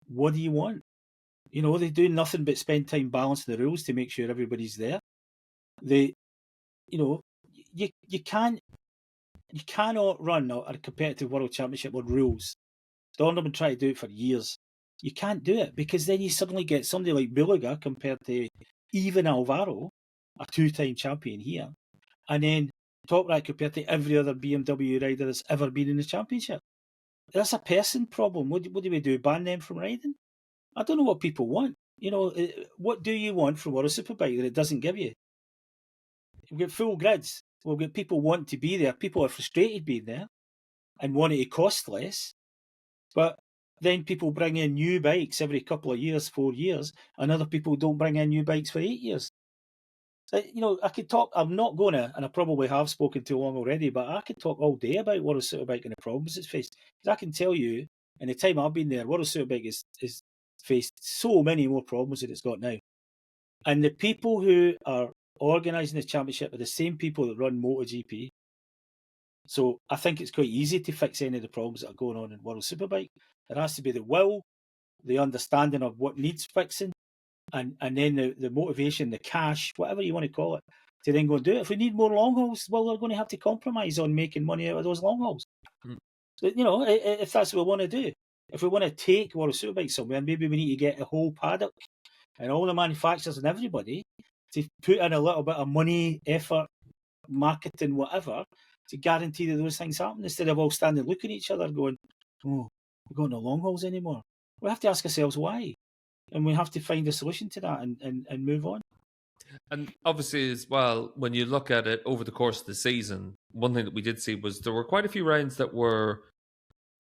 what do you want? You know, they do nothing but spend time balancing the rules to make sure everybody's there. You know, you cannot run a competitive world championship with rules. Dorna have been trying to do it for years. You can't do it, because then you suddenly get somebody like Bulliga compared to even Alvaro, a two-time champion here, and then Toprak compared to every other BMW rider that's ever been in the championship. That's a person problem. What do we do? Ban them from riding? I don't know what people want. You know, what do you want from World Superbike that it doesn't give you? We've got full grids. We've got people want to be there. People are frustrated being there and want it to cost less. But then people bring in new bikes every couple of years, 4 years, and other people don't bring in new bikes for 8 years. So, you know, I could talk, I'm not going to, and I probably have spoken too long already, but I could talk all day about World Superbike and the problems it's faced. Because I can tell you, in the time I've been there, World Superbike is faced so many more problems than it's got now. And the people who are organising the championship are the same people that run MotoGP. So I think it's quite easy to fix any of the problems that are going on in World Superbike. There has to be the will, the understanding of what needs fixing, and then the motivation, the cash, whatever you want to call it, to then go and do it. If we need more long hauls, well, we're going to have to compromise on making money out of those long hauls. So, you know, if that's what we want to do. If we want to take World Superbike somewhere, maybe we need to get the whole paddock and all the manufacturers and everybody to put in a little bit of money, effort, marketing, whatever, to guarantee that those things happen, instead of all standing looking at each other going, oh, we're going to long hauls anymore. We have to ask ourselves why. And we have to find a solution to that and move on. And obviously, as well, when you look at it over the course of the season, one thing that we did see was there were quite a few rounds that were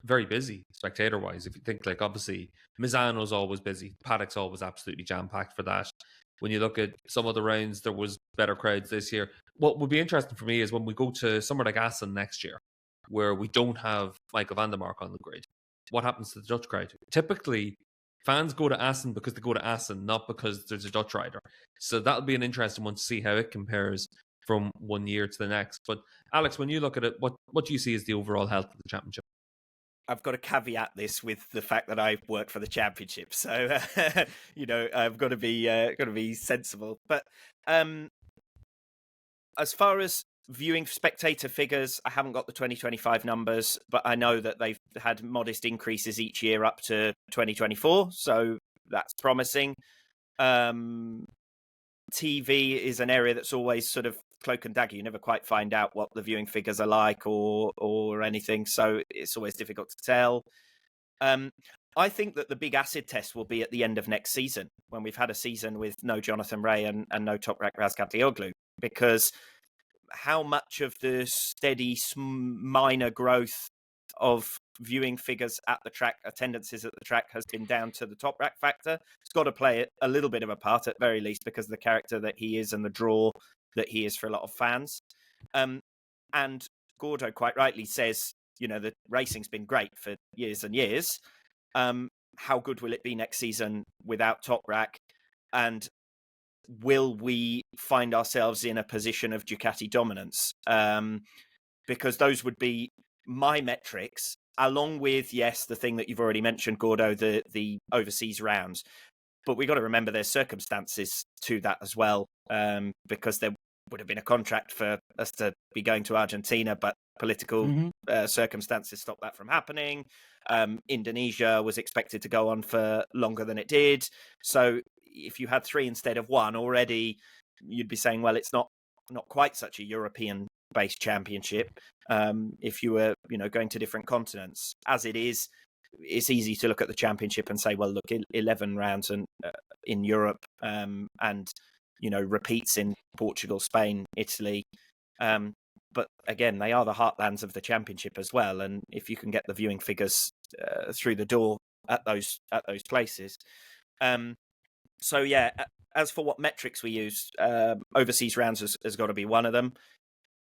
very busy, spectator-wise. If you think, like, obviously, Misano's always busy. Paddock's always absolutely jam-packed for that. When you look at some of the rounds, there was better crowds this year. What would be interesting for me is when we go to somewhere like Assen next year, where we don't have Michael van der Mark on the grid, what happens to the Dutch crowd? Typically, fans go to Assen because they go to Assen, not because there's a Dutch rider. So that'll be an interesting one to see how it compares from one year to the next. But Alex, when you look at it, what do you see as the overall health of the championship? I've got to caveat this with the fact that I've worked for the championship, so you know, I've got to be sensible. But as far as viewing spectator figures, I haven't got the 2025 numbers, but I know that they've had modest increases each year up to 2024, so that's promising. TV is an area that's always sort of cloak and dagger. You never quite find out what the viewing figures are like or anything, so it's always difficult to tell. I think that the big acid test will be at the end of next season, when we've had a season with no Jonathan Rea and no Toprak Razgatlioglu, because how much of the steady minor growth of viewing figures at the track, attendances at the track, has been down to the Toprak factor. It's got to play a little bit of a part at very least, because of the character that he is and the draw that he is for a lot of fans. And Gordo quite rightly says, the racing's been great for years and years. How good will it be next season without Toprak? And will we find ourselves in a position of Ducati dominance? Because those would be my metrics, along with, yes, the thing that you've already mentioned, Gordo, the overseas rounds. But we've got to remember there's circumstances to that as well, because there would have been a contract for us to be going to Argentina, but political circumstances stopped that from happening. Indonesia was expected to go on for longer than it did. So if you had 3 instead of 1 already, you'd be saying, well, it's not quite such a European-based championship. If you were, going to different continents, as it is, it's easy to look at the championship and say, well, look, 11 rounds in Europe, and repeats in Portugal, Spain, Italy. But again, they are the heartlands of the championship as well. And if you can get the viewing figures through the door at those places. So yeah, as for what metrics we use, overseas rounds has got to be one of them.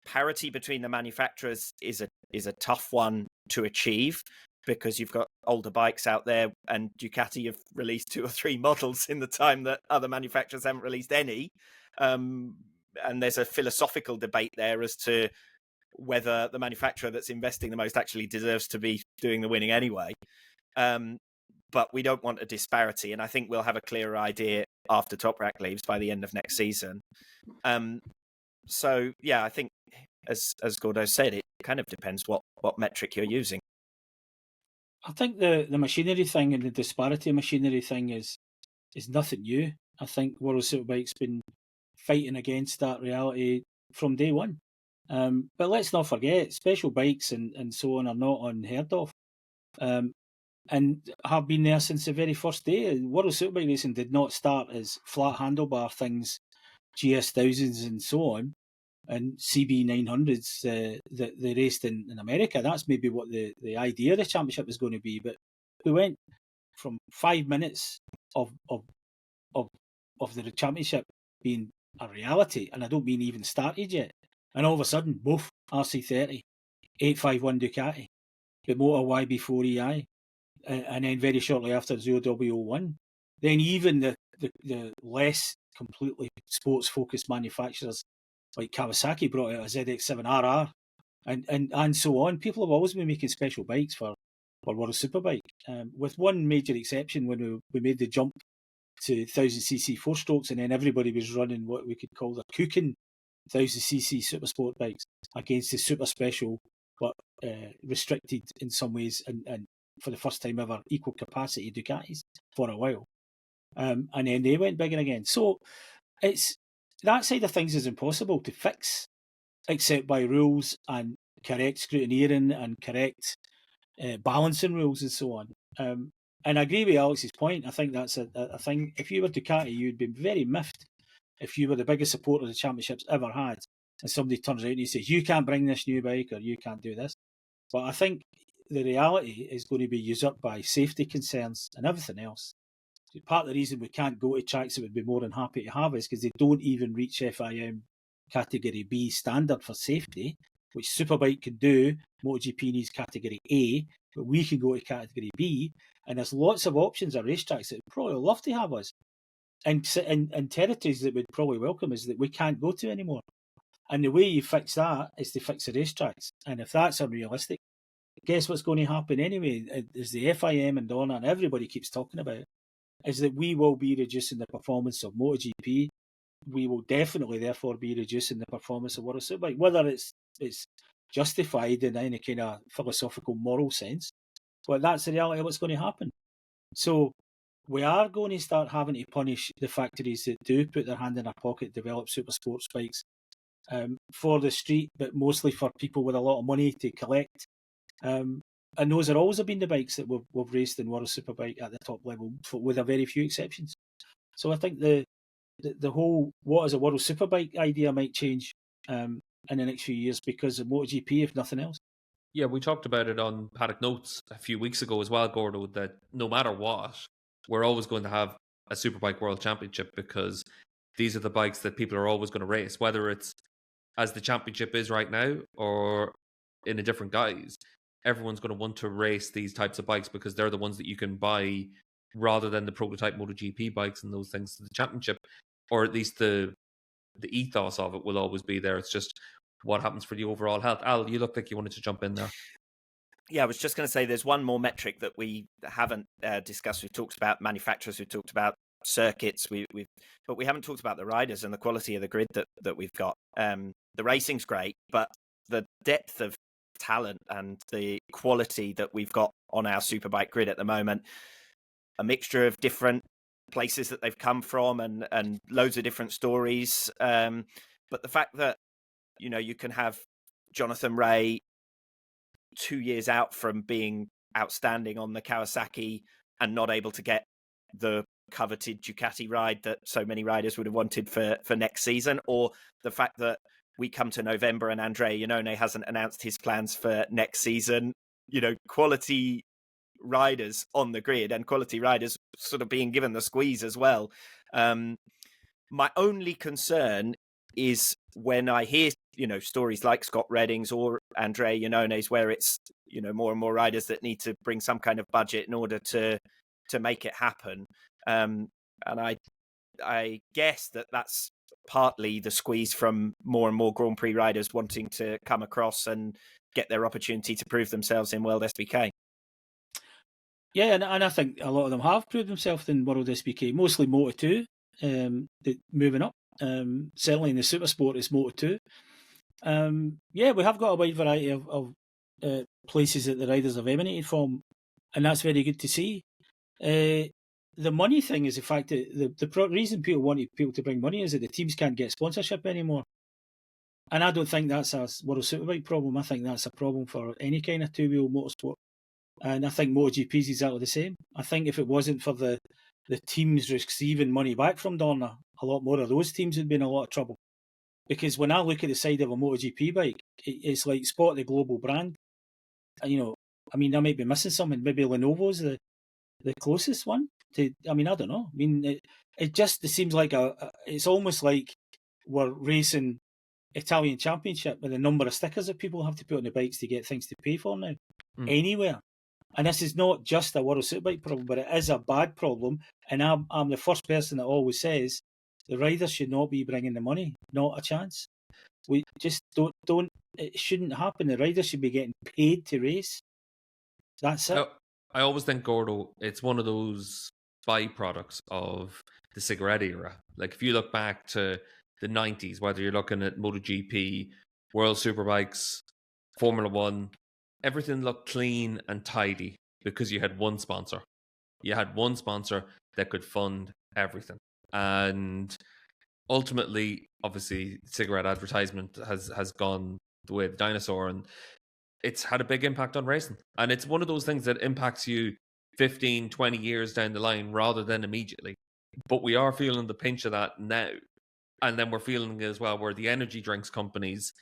Parity between the manufacturers is a tough one to achieve, because you've got older bikes out there, and Ducati have released 2 or 3 models in the time that other manufacturers haven't released any. And there's a philosophical debate there as to whether the manufacturer that's investing the most actually deserves to be doing the winning anyway. But we don't want a disparity, and I think we'll have a clearer idea after Toprak leaves by the end of next season. So yeah, I think as Gordo said, it kind of depends what metric you're using. I think the machinery thing and the disparity of machinery thing is nothing new. I think World Superbike's been fighting against that reality from day one. But let's not forget, special bikes and so on are not unheard of, and have been there since the very first day. World Superbike racing did not start as flat handlebar things, GS 1000s and so on, and CB 900s that they raced in America. That's maybe what the idea of the championship is going to be. But we went from 5 minutes of the championship being a reality, and I don't mean even started yet, and all of a sudden, both RC30, 851 Ducati, the Motor YB4EI, and then very shortly after 0W01. Then even the less completely sports-focused manufacturers like Kawasaki brought out a ZX7RR, and so on. People have always been making special bikes for World Superbike, with one major exception when we made the jump to 1000cc 4-strokes, and then everybody was running what we could call the cooking 1000cc super sport bikes against the super special, but restricted in some ways, and for the first time ever, equal capacity Ducatis for a while. And then they went bigger again. So it's that side of things is impossible to fix, except by rules and correct scrutineering and correct balancing rules and so on. And I agree with Alex's point. I think that's a thing. If you were Ducati, you'd be very miffed if you were the biggest supporter the championship's ever had, and somebody turns out and he says, you can't bring this new bike or you can't do this. But I think the reality is going to be usurped by safety concerns and everything else. Part of the reason we can't go to tracks that would be more than happy to have is because they don't even reach FIM Category B standard for safety, which Superbike can do. MotoGP needs Category A, but we can go to Category B, and there's lots of options at racetracks that would probably love to have us, and territories that would probably welcome us that we can't go to anymore. And the way you fix that is to fix the racetracks. And if that's unrealistic, guess what's going to happen anyway? Is the FIM and Dorna and everybody keeps talking about, is that we will be reducing the performance of MotoGP. We will definitely, therefore, be reducing the performance of World Superbike, whether it's justified in any kind of philosophical, moral sense. But that's the reality of what's going to happen. So we are going to start having to punish the factories that do put their hand in their pocket, develop super sports bikes for the street, but mostly for people with a lot of money to collect. and those are always have been the bikes that we've raced in World Superbike at the top level, with a very few exceptions. So I think the whole what is a World Superbike idea might change in the next few years because of MotoGP, if nothing else. Yeah, we talked about it on Paddock Notes a few weeks ago as well, Gordo, that no matter what, we're always going to have a Superbike World Championship because these are the bikes that people are always going to race, whether it's as the championship is right now or in a different guise. Everyone's going to want to race these types of bikes because they're the ones that you can buy rather than the prototype MotoGP bikes and those things. The championship, or at least the ethos of it, will always be there. It's just what happens for the overall health. Al, you look like you wanted to jump in there. Yeah, I was just going to say there's one more metric that we haven't discussed. We've talked about manufacturers, we've talked about circuits, but we haven't talked about the riders and the quality of the grid that we've got. The racing's great, but the depth of talent and the quality that we've got on our Superbike grid at the moment, a mixture of different places that they've come from and loads of different stories. But the fact that, you can have Jonathan Rea 2 years out from being outstanding on the Kawasaki and not able to get the coveted Ducati ride that so many riders would have wanted for next season, or the fact that we come to November and Andrea Iannone hasn't announced his plans for next season, quality riders on the grid and quality riders sort of being given the squeeze as well. My only concern is when I hear, stories like Scott Redding's or Andrea Iannone's, where it's, more and more riders that need to bring some kind of budget in order to make it happen. And I guess that's partly the squeeze from more and more Grand Prix riders wanting to come across and get their opportunity to prove themselves in World SBK. Yeah, and I think a lot of them have proved themselves in World SBK, mostly Moto2, moving up. Certainly in the Super Sport, it's Moto2. Yeah, we have got a wide variety of places that the riders have emanated from, and that's very good to see. The money thing is the fact that the reason people want people to bring money is that the teams can't get sponsorship anymore. And I don't think that's a World Superbike problem. I think that's a problem for any kind of two-wheel motorsport. And I think MotoGP is exactly the same. I think if it wasn't for the teams receiving money back from Dorna, a lot more of those teams would be in a lot of trouble. Because when I look at the side of a MotoGP bike, it's like spot the global brand. I might be missing something. Maybe Lenovo's the closest one. I don't know. It seems like it's almost like we're racing Italian Championship with the number of stickers that people have to put on the bikes to get things to pay for now. Anywhere. And this is not just a World Superbike problem, but it is a bad problem. And I'm the first person that always says the riders should not be bringing the money. Not a chance. We just don't. It shouldn't happen. The riders should be getting paid to race. That's it. I always think, Gordo, it's one of those byproducts of the cigarette era. Like if you look back to the 90s, whether you're looking at MotoGP, World Superbikes, Formula One, everything looked clean and tidy because you had one sponsor. You had one sponsor that could fund everything. And ultimately, obviously, cigarette advertisement has gone the way of the dinosaur, and it's had a big impact on racing. And it's one of those things that impacts you 15, 20 years down the line rather than immediately. But we are feeling the pinch of that now. And then we're feeling it as well where the energy drinks companies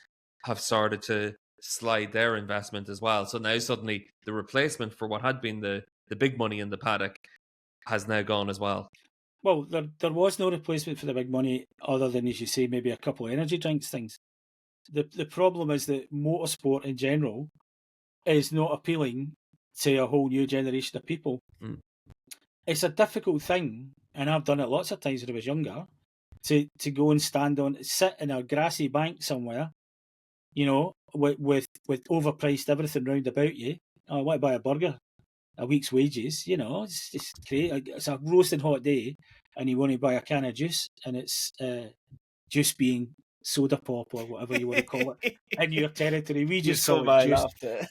have started to slide their investment as well. So now suddenly the replacement for what had been the big money in the paddock has now gone as well. Well, there was no replacement for the big money other than, as you say, maybe a couple of energy drinks things. The problem is that motorsport in general is not appealing to a whole new generation of people. It's a difficult thing, and I've done it lots of times when I was younger, to go and sit in a grassy bank somewhere, with overpriced everything round about you. I want to buy a burger, a week's wages, it's just great. It's a roasting hot day, and you want to buy a can of juice, and it's juice being soda pop or whatever you want to call it in your territory. We just call it juice.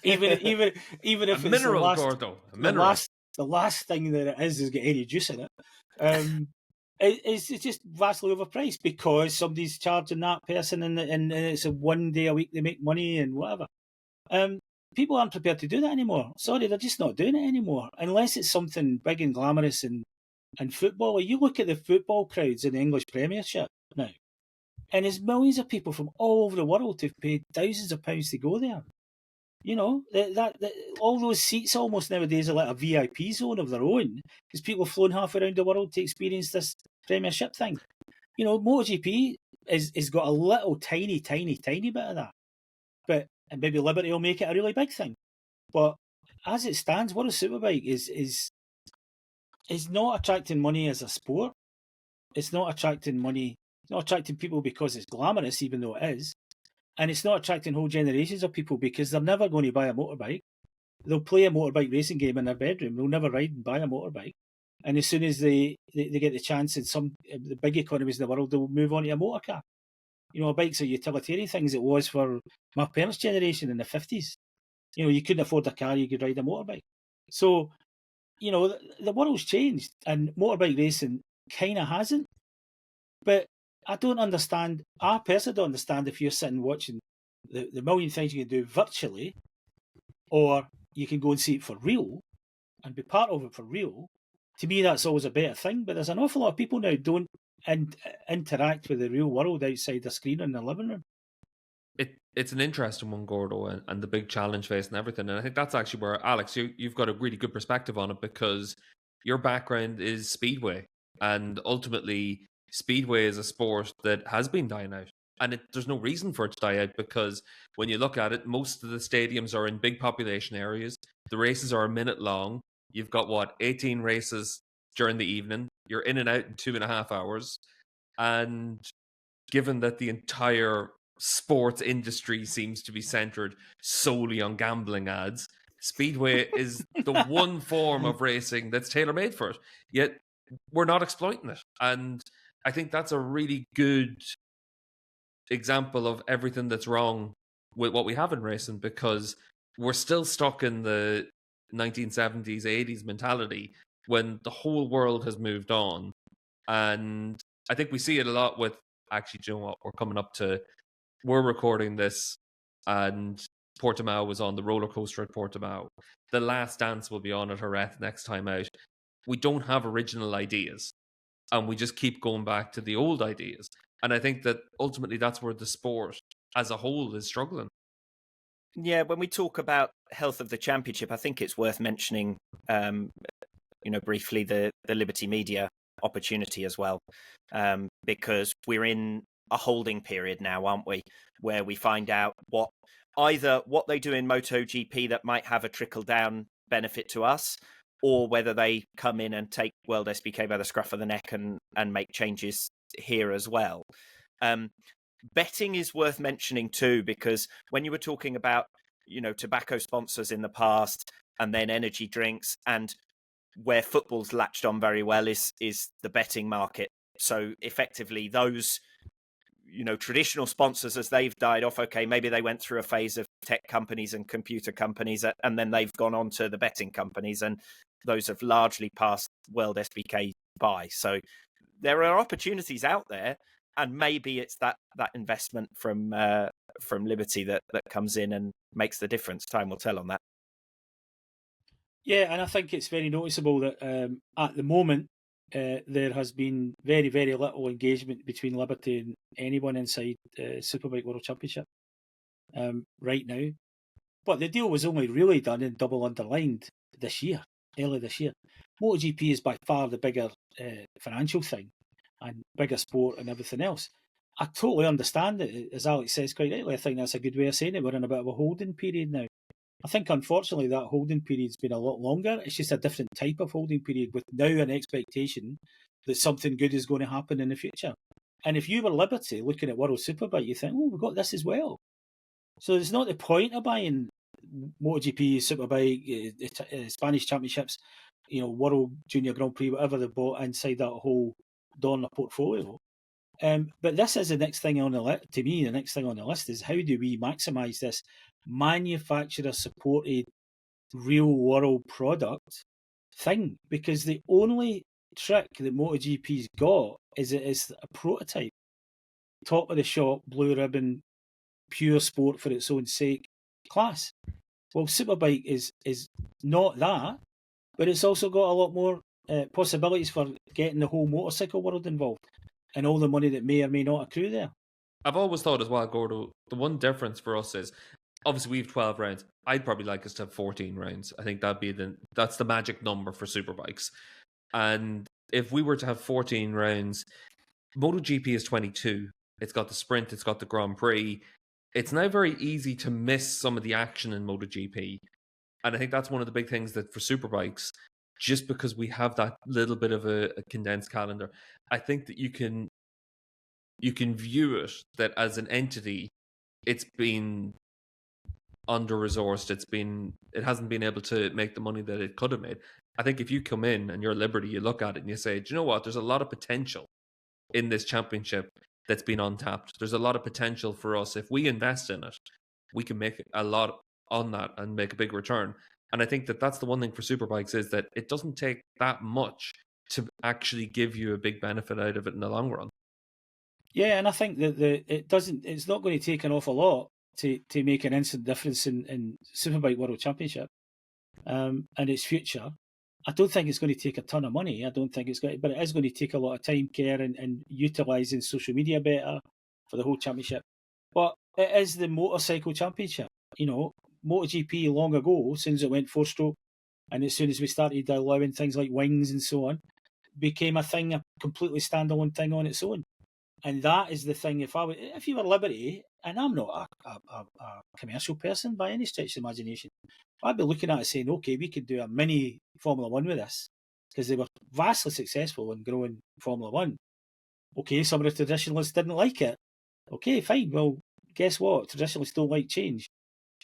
Even if a it's mineral, the last, Gordo, a mineral. The last thing that it is get any juice in it. It's just vastly overpriced because somebody's charging that person, and it's a one day a week they make money and whatever. people aren't prepared to do that anymore. Sorry, they're just not doing it anymore. Unless it's something big and glamorous and football. You look at the football crowds in the English Premiership now, and there's millions of people from all over the world who've paid thousands of pounds to go there. You know, that all those seats almost nowadays are like a VIP zone of their own, because people have flown half around the world to experience this Premiership thing. You know, MotoGP is got a little tiny bit of that. But and maybe Liberty will make it a really big thing. But as it stands, World Superbike is not attracting money as a sport. It's not attracting money. It's not attracting people because it's glamorous, even though it is. And it's not attracting whole generations of people because they're never going to buy a motorbike. They'll play a motorbike racing game in their bedroom. They'll never ride and buy a motorbike. And as soon as they get the chance in some the big economies in the world, they'll move on to a motor car. You know, a bike's a utilitarian thing as it was for my parents' generation in the 50s. You know, you couldn't afford a car, you could ride a motorbike. So, you know, the world's changed and motorbike racing kind of hasn't. But I don't understand. I personally don't understand if you're sitting watching the million things you can do virtually, or you can go and see it for real and be part of it for real. To me, that's always a better thing. But there's an awful lot of people now who don't interact with the real world outside the screen in their living room. It's an interesting one, Gordo, and the big challenge face and everything. And I think that's actually where, Alex, you've got a really good perspective on it, because your background is Speedway. And ultimately, Speedway is a sport that has been dying out. And there's no reason for it to die out, because when you look at it, most of the stadiums are in big population areas. The races are a minute long. You've got, 18 races during the evening. You're in and out in 2.5 hours. And given that the entire sports industry seems to be centered solely on gambling ads, Speedway is the one form of racing that's tailor-made for it. Yet we're not exploiting it. And I think that's a really good example of everything that's wrong with what we have in racing, because we're still stuck in the 1970s, 80s mentality when the whole world has moved on. And I think we see it a lot with, actually, do you know what, we're recording this and Portimao was on the roller coaster at Portimao. The Last Dance will be on at Jerez next time out. We don't have original ideas, and we just keep going back to the old ideas. And I think that ultimately that's where the sport as a whole is struggling. Yeah, when we talk about health of the championship, I think it's worth mentioning, briefly the Liberty Media opportunity as well, because we're in a holding period now, aren't we, where we find out what they do in MotoGP that might have a trickle-down benefit to us, or whether they come in and take WorldSBK by the scruff of the neck and make changes here as well. Betting is worth mentioning too, because when you were talking about, tobacco sponsors in the past and then energy drinks, and where football's latched on very well is the betting market. So effectively those, traditional sponsors, as they've died off, okay, maybe they went through a phase of tech companies and computer companies, and then they've gone on to the betting companies, and those have largely passed WorldSBK by. So there are opportunities out there, and maybe it's that investment from Liberty that comes in and makes the difference. Time will tell on that. Yeah, and I think it's very noticeable that at the moment there has been very, very little engagement between Liberty and anyone inside Superbike World Championship right now. But the deal was only really done and double underlined early this year. MotoGP is by far the bigger financial thing and bigger sport and everything else. I totally understand it, as Alex says quite rightly. I think that's a good way of saying it. We're in a bit of a holding period now. I think, unfortunately, that holding period's been a lot longer. It's just a different type of holding period, with now an expectation that something good is going to happen in the future. And if you were Liberty looking at World Superbike, you think, we've got this as well. So it's not the point of buying MotoGP, Superbike, Spanish Championships, World Junior Grand Prix, whatever they bought inside that whole Dorna portfolio. But this is the next thing on the list. To me, the next thing on the list is, how do we maximise this manufacturer-supported real-world product thing? Because the only trick that MotoGP's got is it is a prototype, top of the shop, blue ribbon, pure sport for its own sake class. Well, Superbike is not that, but it's also got a lot more possibilities for getting the whole motorcycle world involved and all the money that may or may not accrue there. I've always thought as well, Gordo, the one difference for us is, obviously we have 12 rounds. I'd probably like us to have 14 rounds. I think that's the magic number for Superbikes. And if we were to have 14 rounds, MotoGP is 22. It's got the sprint, it's got the Grand Prix. It's now very easy to miss some of the action in MotoGP. And I think that's one of the big things that for Superbikes, just because we have that little bit of a condensed calendar, I think that you can view it that as an entity, it's been under-resourced. It hasn't been able to make the money that it could have made. I think if you come in and you're Liberty, you look at it and you say, do you know what? There's a lot of potential in this championship that's been untapped. There's a lot of potential for us. If we invest in it, we can make a lot on that and make a big return. And I think that that's the one thing for Superbikes is that it doesn't take that much to actually give you a big benefit out of it in the long run. Yeah, and I think that it's not going to take an awful lot to make an instant difference in Superbike World Championship and its future. I don't think it's going to take a ton of money. I don't think it's going to, but it is going to take a lot of time, care, and utilising social media better for the whole championship. But it is the motorcycle championship. You know, MotoGP long ago, as soon as it went 4-stroke, and as soon as we started allowing things like wings and so on, became a thing, a completely standalone thing on its own. And that is the thing. If you were Liberty, and I'm not a commercial person by any stretch of the imagination, I'd be looking at it saying, okay, we could do a mini Formula One with this, because they were vastly successful in growing Formula One. Okay, some of the traditionalists didn't like it. Okay, fine. Well, guess what? Traditionalists don't like change.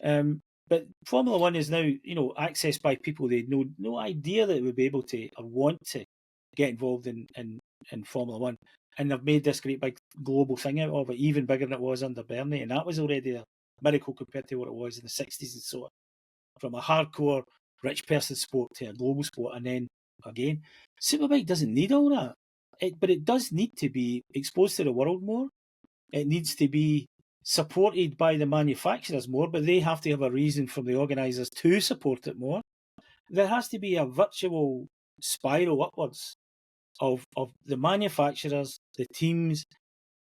But Formula One is now, accessed by people they had no idea that they would be able to or want to get involved in Formula One. And they've made this great big global thing out of it, even bigger than it was under Bernie. And that was already a miracle compared to what it was in the 60s and so on. From a hardcore rich person sport to a global sport. And then, again, Superbike doesn't need all that. But it does need to be exposed to the world more. It needs to be supported by the manufacturers more, but they have to have a reason from the organisers to support it more. There has to be a virtual spiral upwards of the manufacturers, the teams,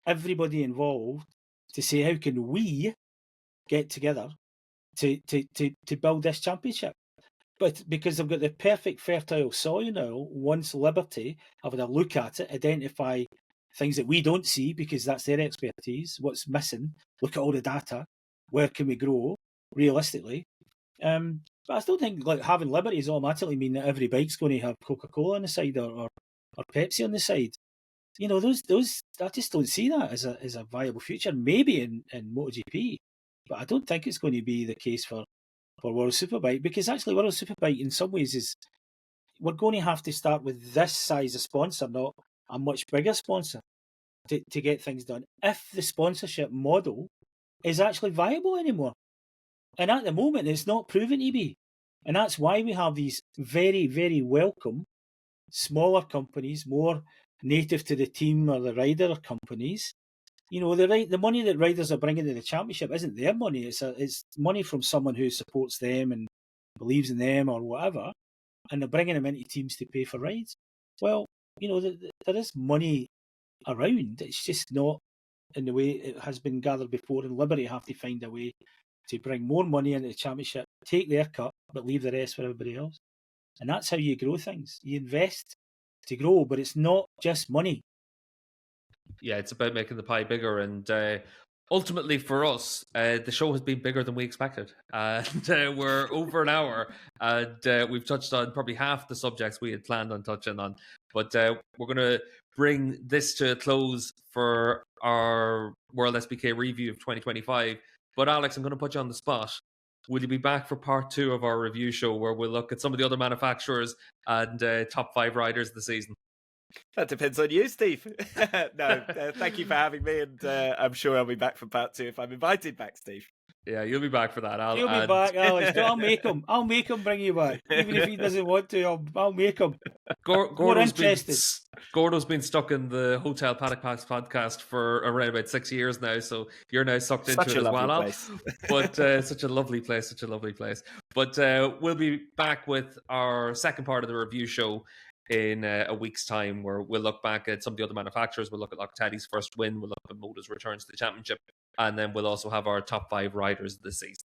everybody involved to say, how can we get together to build this championship? But because they've got the perfect fertile soil now, once Liberty have had a look at it, identify things that we don't see because that's their expertise, what's missing, look at all the data, where can we grow realistically? But I still think like having Liberty is automatically mean that every bike's going to have Coca-Cola on the side or Pepsi on the side. Those I just don't see that as a viable future. Maybe in MotoGP, but I don't think it's going to be the case for World Superbike, because actually World Superbike in some ways is, we're going to have to start with this size of sponsor, not a much bigger sponsor, to get things done, if the sponsorship model is actually viable anymore. And at the moment, it's not proven to be. And that's why we have these very, very welcome smaller companies, more native to the team or the rider companies. The money that riders are bringing to the championship isn't their money. It's money from someone who supports them and believes in them or whatever, and they're bringing them into teams to pay for rides. Well, there is money around. It's just not in the way it has been gathered before, and Liberty have to find a way to bring more money into the championship, take their cut, but leave the rest for everybody else. And that's how you grow things. You invest to grow, but it's not just money. Yeah, it's about making the pie bigger. And ultimately for us, the show has been bigger than we expected. And we're over an hour, and we've touched on probably half the subjects we had planned on touching on. But we're going to bring this to a close for our World SBK review of 2025. But Alex, I'm going to put you on the spot. Will you be back for part 2 of our review show, where we'll look at some of the other manufacturers and top 5 riders of the season? That depends on you, Steve. No, thank you for having me, and I'm sure I'll be back for part 2 if I'm invited back, Steve. Yeah, you'll be back for that. He'll be back, Alex. I'll make him. I'll make him bring you back, even if he doesn't want to. I'll make him. Gordo's been stuck in the Hotel Paddock Pass podcast for around about 6 years now, so you're now sucked into it as well. But such a lovely place, But we'll be back with our second part of the review show in a week's time, where we'll look back at some of the other manufacturers. We'll look at Locatelli's first win. We'll look at Moto's return to the championship. And then we'll also have our top 5 riders of the season.